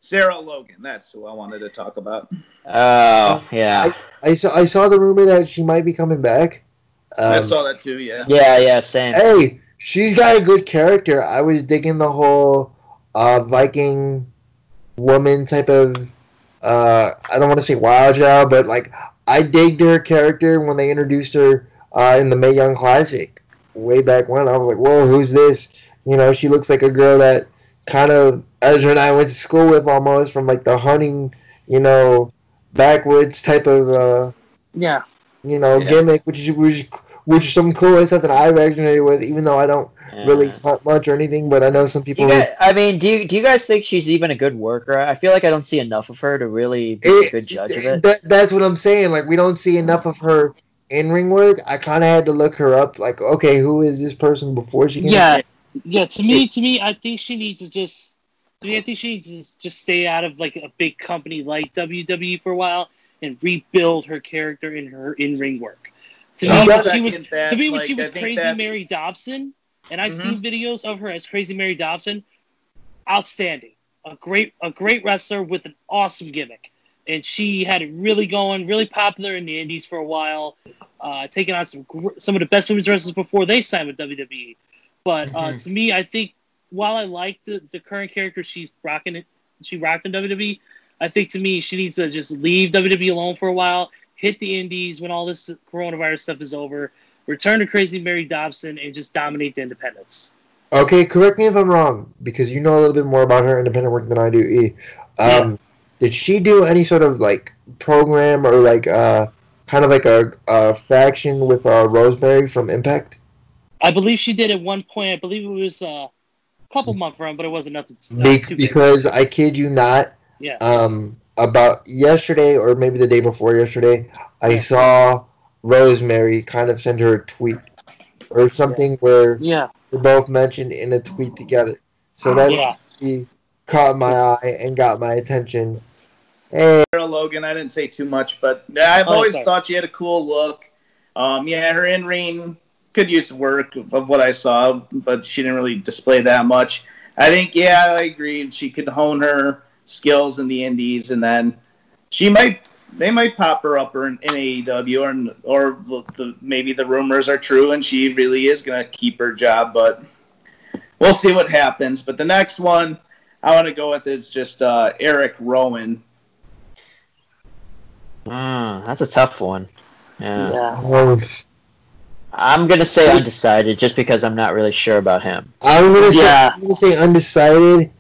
Sarah Logan, that's who I wanted to talk about. Oh, yeah. I saw the rumor that she might be coming back. I saw that too, yeah. Yeah, same. Hey, she's got a good character. I was digging the whole Viking woman type of, I don't want to say wild child, but like I digged her character when they introduced her in the Mae Young Classic way back when. I was like, whoa, who's this? She looks like a girl that kind of Ezra and I went to school with almost, from like the hunting, backwoods type of gimmick, which is something cool and something I resonated with, even though I don't really hunt much or anything, but I know some people. Do you guys think she's even a good worker? I feel like I don't see enough of her to really be a good judge of it. That's what I'm saying. Like, we don't see enough of her in ring work. I kind of had to look her up. Like, okay, who is this person before she can? Yeah. To me, I think she needs to just stay out of like a big company like WWE for a while and rebuild her character in her in-ring work. To me, when she was Crazy Mary Dobson, and I've seen videos of her as Crazy Mary Dobson, outstanding, a great wrestler with an awesome gimmick, and she had it really going, really popular in the Indies for a while, taking on some of the best women's wrestlers before they signed with WWE. But to me, I think while I like the current character she rocked in WWE, I think to me she needs to just leave WWE alone for a while, hit the Indies when all this coronavirus stuff is over, return to Crazy Mary Dobson, and just dominate the independents. Okay, correct me if I'm wrong, because you know a little bit more about her independent work than I do. Did she do any sort of like program or like kind of like a faction with Rosemary from Impact? I believe she did at one point. I believe it was a couple month run, but it wasn't nothing. Because I kid you not. Yeah. About yesterday or maybe the day before yesterday, I saw Rosemary kind of send her a tweet or something where they're both mentioned in a tweet together. So that really caught my eye and got my attention. Hey. Sarah Logan, I didn't say too much, but I've always thought she had a cool look. Her in-ring could use some work of what I saw, but she didn't really display that much. I think, I agree. She could hone her skills in the Indies, and then they might pop her up in AEW, or maybe the rumors are true and she really is going to keep her job, but we'll see what happens. But the next one I want to go with is just Eric Rowan. That's a tough one. Yeah. I'm going to say undecided just because I'm not really sure about him. I'm going to say undecided.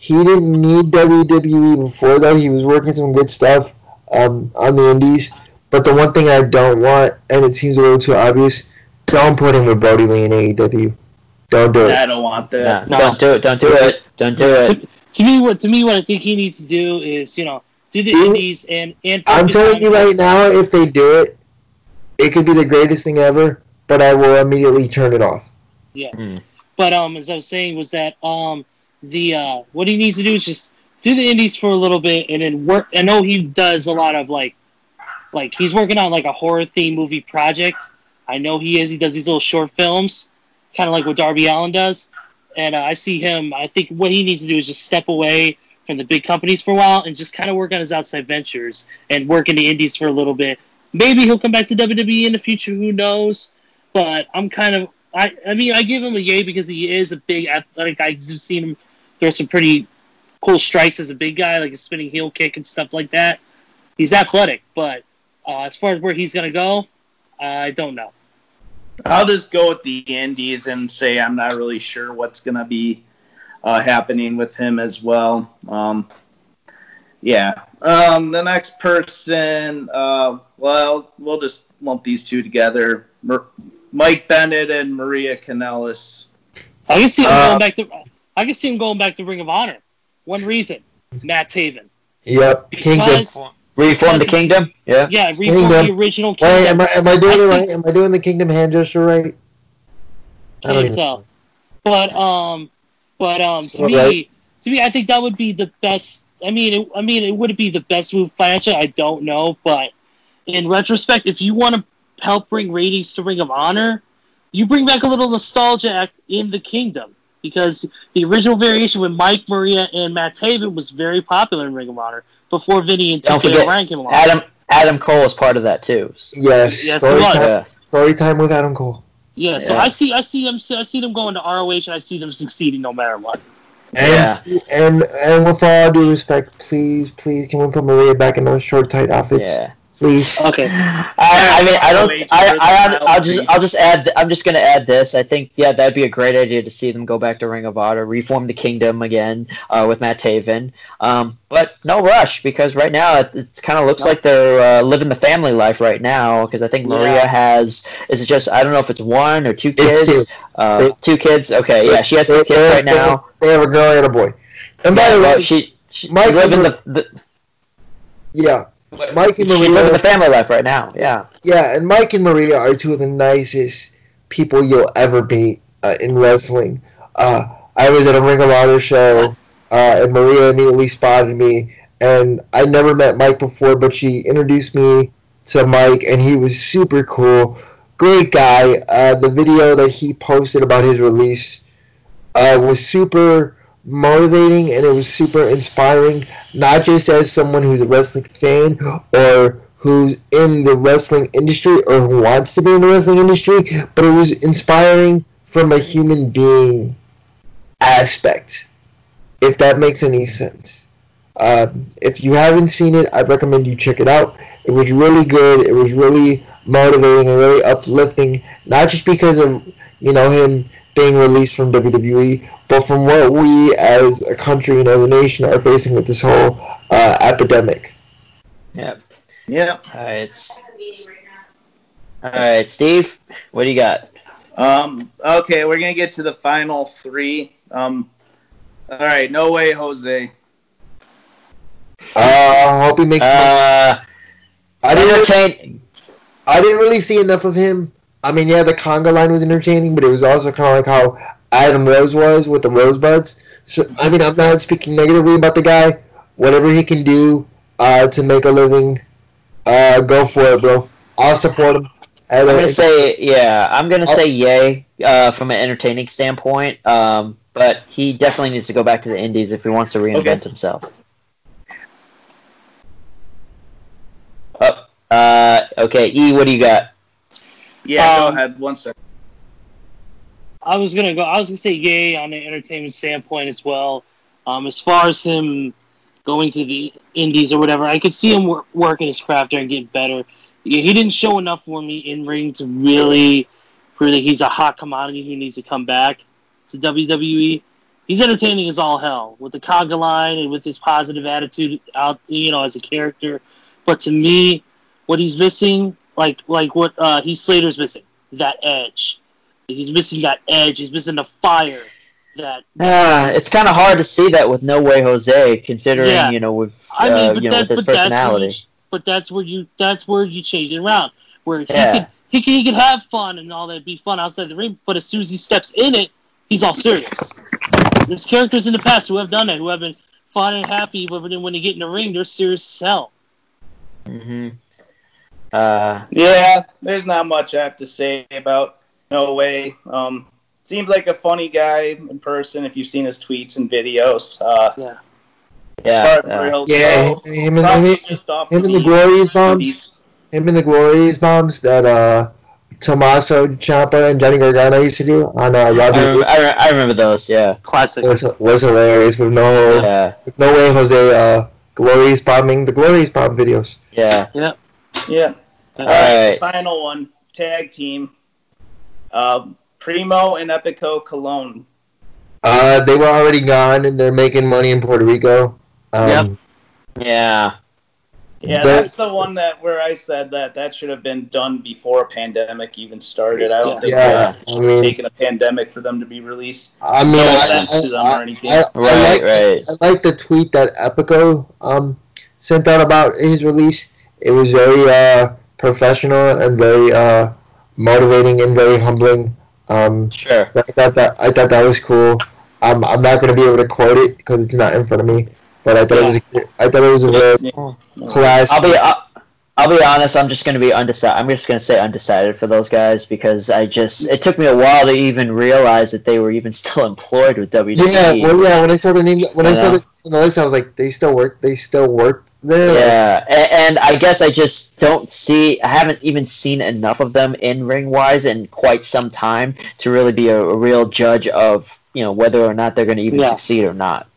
He didn't need WWE before, though. He was working some good stuff on the indies. But the one thing I don't want, and it seems a little too obvious, don't put him with Brody Lee in AEW. Don't do it. I don't want that. No, don't do it. Don't do it. Don't do it. To me, what I think he needs to do is, do the indies and I'm telling you right now, if they do it, it could be the greatest thing ever, but I will immediately turn it off. Yeah. But as I was saying, was that what he needs to do is just do the indies for a little bit and then work. I know he does a lot of like he's working on like a horror theme movie project. I know he is. He does these little short films, kind of like what Darby Allin does. And I see him. I think what he needs to do is just step away from the big companies for a while and just kind of work on his outside ventures and work in the indies for a little bit. Maybe he'll come back to WWE in the future. Who knows? But I'm kind of. I mean, I give him a yay because he is a big athletic guy. I've seen him throw some pretty cool strikes as a big guy, like a spinning heel kick and stuff like that. He's athletic, but as far as where he's going to go, I don't know. I'll just go with the indies and say I'm not really sure what's going to be happening with him as well. The next person, we'll just lump these two together. Mike Bennett and Maria Kanellis. I can see him going back to Ring of Honor. One reason, Matt Taven. Yep, Kingdom. Reform the Kingdom. Yeah. Yeah, reform the original Kingdom. Wait, am I doing it right? Am I doing the Kingdom hand gesture right? I can't tell. But to me, I think that would be the best. I mean, it would be the best move financially. I don't know, but in retrospect, if you want to help bring ratings to Ring of Honor, you bring back a little nostalgia act in the Kingdom, because the original variation with Mike, Maria, and Matt Taven was very popular in Ring of Honor before Vinny and TJ Ryan came along. Adam Cole was part of that too. Yes, he was. Story time with Adam Cole. Yeah, so I see them going to ROH, and I see them succeeding no matter what. And with all due respect, please, can we put Maria back in those short, tight outfits? Yeah. Please. Okay. I'll just add. I'm just gonna add this. I think that'd be a great idea to see them go back to Ring of Honor, reform the Kingdom again with Matt Taven. But no rush, because right now it kind of looks like they're living the family life right now. Because I think Maria has. Is it just? I don't know if it's one or two kids. It's two. 2 kids. Okay. Yeah, she has 2 kids right now. They have a girl and a boy. And by the way, she living the. Yeah. Mike and Maria, she's living the family life right now. Yeah. Yeah, and Mike and Maria are two of the nicest people you'll ever meet in wrestling. I was at a Ring of Honor show, and Maria immediately spotted me, and I never met Mike before, but she introduced me to Mike, and he was super cool. Great guy. The video that he posted about his release was super motivating, and it was super inspiring, not just as someone who's a wrestling fan or who's in the wrestling industry or who wants to be in the wrestling industry, but it was inspiring from a human being aspect, if that makes any sense. If you haven't seen it, I recommend you check it out. It was really good. It was really motivating and really uplifting, not just because of him being released from WWE, but from what we as a country and as a nation are facing with this whole epidemic. Yep. All right, Steve, what do you got? Okay, we're gonna get to the final 3. All right, No Way Jose. Hope he makes. I didn't really see enough of him. I mean, the conga line was entertaining, but it was also kind of like how Adam Rose was with the Rosebuds. So, I mean, I'm not speaking negatively about the guy. Whatever he can do to make a living, go for it, bro. I'll support him. I'm gonna say yay from an entertaining standpoint. But he definitely needs to go back to the Indies if he wants to reinvent himself. Okay, E, what do you got? Yeah, go ahead. 1 second. I was gonna say yay on the entertainment standpoint as well. As far as him going to the Indies or whatever, I could see him working his craft there and getting better. Yeah, he didn't show enough for me in ring to really prove that he's a hot commodity who needs to come back to WWE. he's entertaining as all hell with the conga line and with his positive attitude out, as a character. But to me, what he's missing, like what Heath Slater's missing, that edge. He's missing that edge. He's missing the fire. It's kind of hard to see that with No Way Jose, considering with with his personality. But that's where you change it around, where he can have fun and all that, be fun outside the ring. But as soon as he steps in it, he's all serious. There's characters in the past who have done that, who have been fun and happy, but then when they get in the ring, they're serious as hell. Mm-hmm. There's not much I have to say about No Way. Seems like a funny guy in person if you've seen his tweets and videos. Him and the Glorious Bombs. Him and the Glorious Bombs that Tommaso Ciampa and Johnny Gargano used to do on I remember those. Yeah, classic. Was hilarious with No Way Jose Glorious bombing the Glorious Bomb videos. Yeah. All right. Final one, tag team. Primo and Epico Cologne. They were already gone, and they're making money in Puerto Rico. Yeah, that's the one where I said that should have been done before a pandemic even started. I don't think it's taken a pandemic for them to be released. I like the tweet that Epico sent out about his release. It was very professional and very motivating and very humbling. Sure. I thought that was cool. I'm not going to be able to quote it because it's not in front of me, but I thought it was a very class. I'll be honest. I'm just going to be undecided. I'm just going to say undecided for those guys because it took me a while to even realize that they were even still employed with WWE. When I saw their name, I saw the list, I was like, they still work there. Yeah, and I guess I just I haven't even seen enough of them in ring-wise in quite some time to really be a real judge of, whether or not they're going to even succeed or not.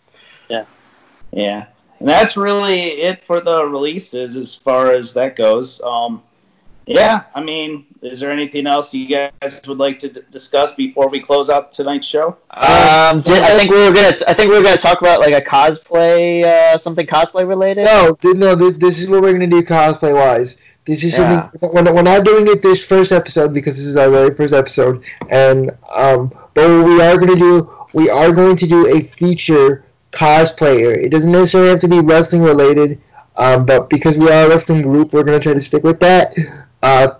Yeah. And that's really it for the releases as far as that goes. Is there anything else you guys would like to discuss before we close out tonight's show? I think we were gonna talk about like a cosplay, something cosplay related. No. This is what we're gonna do cosplay wise. This is something we're not doing it this first episode because this is our very first episode, and but what we are going to do a feature cosplayer. It doesn't necessarily have to be wrestling related, but because we are a wrestling group, we're gonna try to stick with that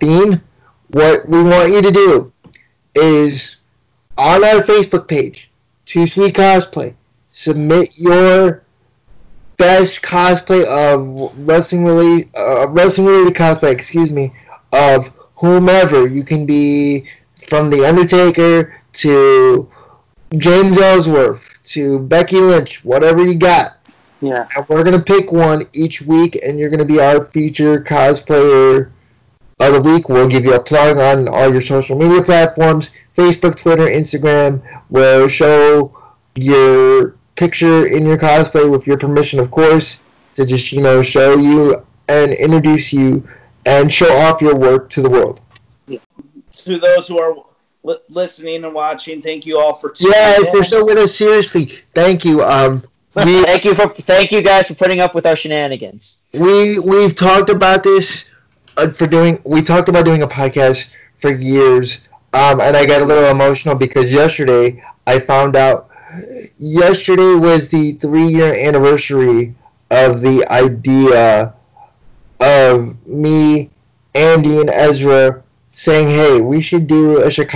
theme. What we want you to do is on our Facebook page, Too Sweet Cosplay, submit your best cosplay of wrestling related cosplay, of whomever. You can be from The Undertaker to James Ellsworth to Becky Lynch, whatever you got. Yeah. And we're going to pick one each week, and you're going to be our featured cosplayer of the week. We'll give you a plug on all your social media platforms, Facebook, Twitter, Instagram. We'll show your picture in your cosplay with your permission, of course, to just, show you and introduce you and show off your work to the world. Yeah. To those who are listening and watching, thank you all for tuning in. If you're still with us, seriously, thank you. Thank you guys for putting up with our shenanigans. We've talked about this we talked about doing a podcast for years, and I got a little emotional because yesterday I found out was the 3-year anniversary of the idea of me, Andy, and Ezra saying, hey, we should do a wrestling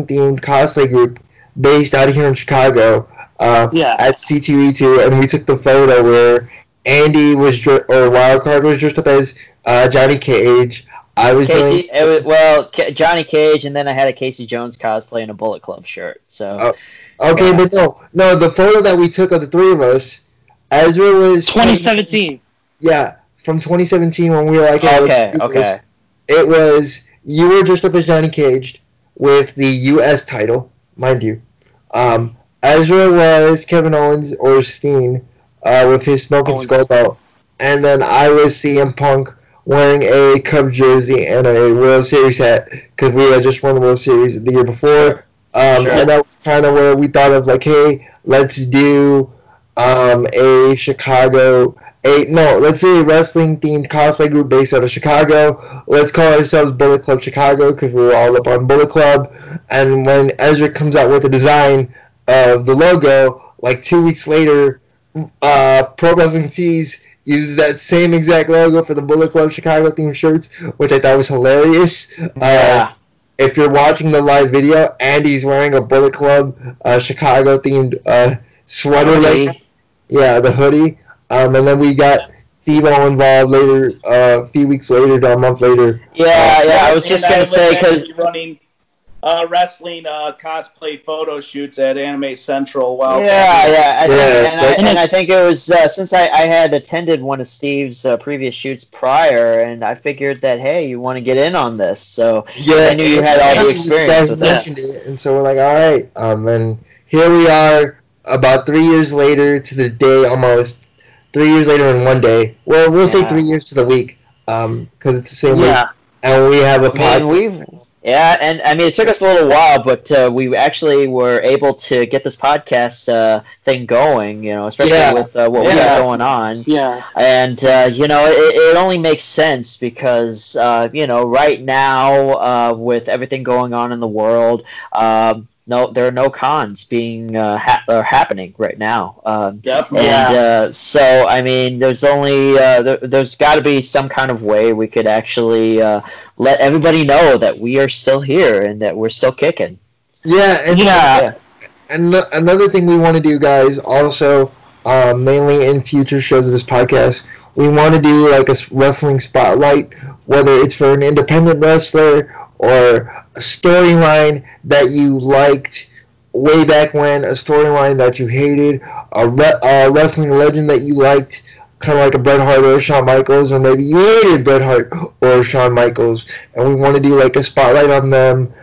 themed cosplay group based out of here in Chicago at C2E2, and we took the photo where Andy Wildcard was dressed up as Johnny Cage. I was Johnny Cage, and then I had a Casey Jones cosplay and a Bullet Club shirt. So but no, the photo that we took of the three of us, Ezra was 2017. Yeah, from 2017 when we were like, okay. It was you were dressed up as Johnny Cage with the U.S. title, mind you. Ezra was Kevin Owens or Steen with his smoking skull belt, and then I was CM Punk wearing a Cubs jersey and a World Series hat because we had just won the World Series the year before. Sure. And that was kind of where we thought of like, hey, let's do a Chicago, let's say a wrestling themed cosplay group based out of Chicago. Let's call ourselves Bullet Club Chicago because we were all up on Bullet Club. And when Ezra comes out with the design of the logo, like 2 weeks later, Pro Wrestling Tees uses that same exact logo for the Bullet Club Chicago themed shirts, which I thought was hilarious. Yeah. If you're watching the live video, Andy's wearing a Bullet Club Chicago themed sweater. The hoodie. And then we got Steve-O involved later, a few weeks later, a month later. I was just going to say, because running wrestling cosplay photo shoots at Anime Central. I think it was since I had attended one of Steve's previous shoots prior, and I figured that, hey, you want to get in on this, so I knew you had all the experience with that. And so we're like, all right, and here we are about 3 years later to the day, almost 3 years later in one day. Well, we'll say 3 years to the week, because it's the same week. And we have a podcast. And I mean, it took us a little while, but we actually were able to get this podcast thing going, especially with what we got going on. Yeah. And, it only makes sense because, right now, with everything going on in the world, there are no cons being happening right now. So I mean, there's only there's got to be some kind of way we could actually let everybody know that we are still here and that we're still kicking. And another thing we want to do, guys, also mainly in future shows of this podcast, we want to do like a wrestling spotlight, whether it's for an independent wrestler or a storyline that you liked way back when, a storyline that you hated, a wrestling legend that you liked, kind of like a Bret Hart or a Shawn Michaels, or maybe you hated Bret Hart or Shawn Michaels, and we want to do like a spotlight on them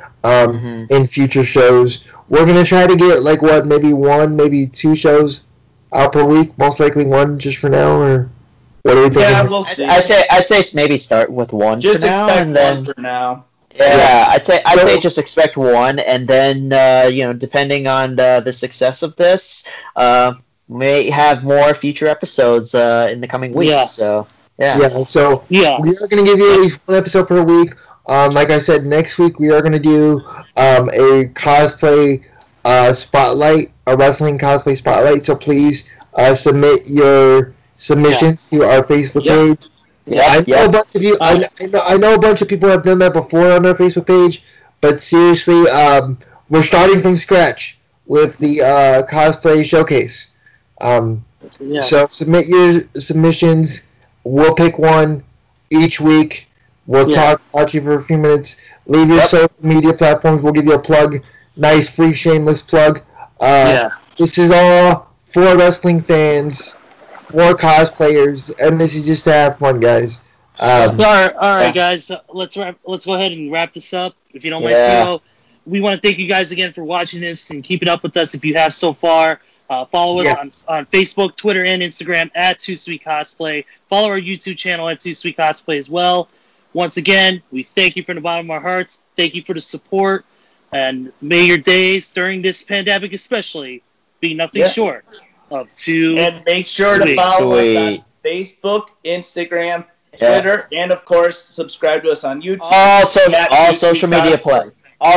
in future shows. We're going to try to get like maybe 1, maybe 2 shows out per week, most likely 1 just for now, or what are we thinking? Yeah, we'll see. I'd say maybe start with 1 just for now, expect and then 1 for now. Yeah, I'd say just expect 1, and then depending on the success of this, may have more future episodes in the coming weeks. Yeah. So we are going to give you at least 1 episode per week. Like I said, next week we are going to do a cosplay spotlight, a wrestling cosplay spotlight. So please submit your submissions to our Facebook page. I know a bunch of you. I know a bunch of people have done that before on our Facebook page, but seriously, we're starting from scratch with the cosplay showcase. So submit your submissions. We'll pick one each week. We'll talk about you for a few minutes. Leave your social media platforms. We'll give you a plug. Nice, free, shameless plug. This is all for wrestling fans, for cosplayers, and this is just to have fun, guys. All right, guys. Let's go ahead and wrap this up. If you don't mind, Steve-O. We want to thank you guys again for watching this and keeping up with us if you have so far. Follow us on Facebook, Twitter, and Instagram at Too Sweet Cosplay. Follow our YouTube channel at Too Sweet Cosplay as well. Once again, we thank you from the bottom of our hearts. Thank you for the support, and may your days during this pandemic especially be nothing short of too And make sure to follow us on Facebook, Instagram, Twitter, and of course subscribe to us on YouTube. All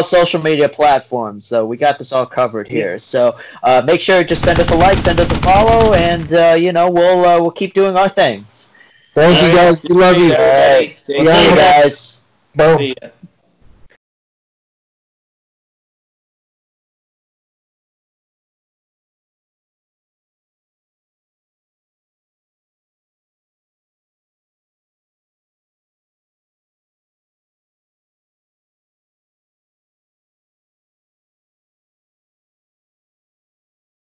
social media platforms. So we got this all covered here. So make sure to just send us a like, send us a follow, and we'll keep doing our things. Thank you, guys. We love you. All right. See you guys. Boom.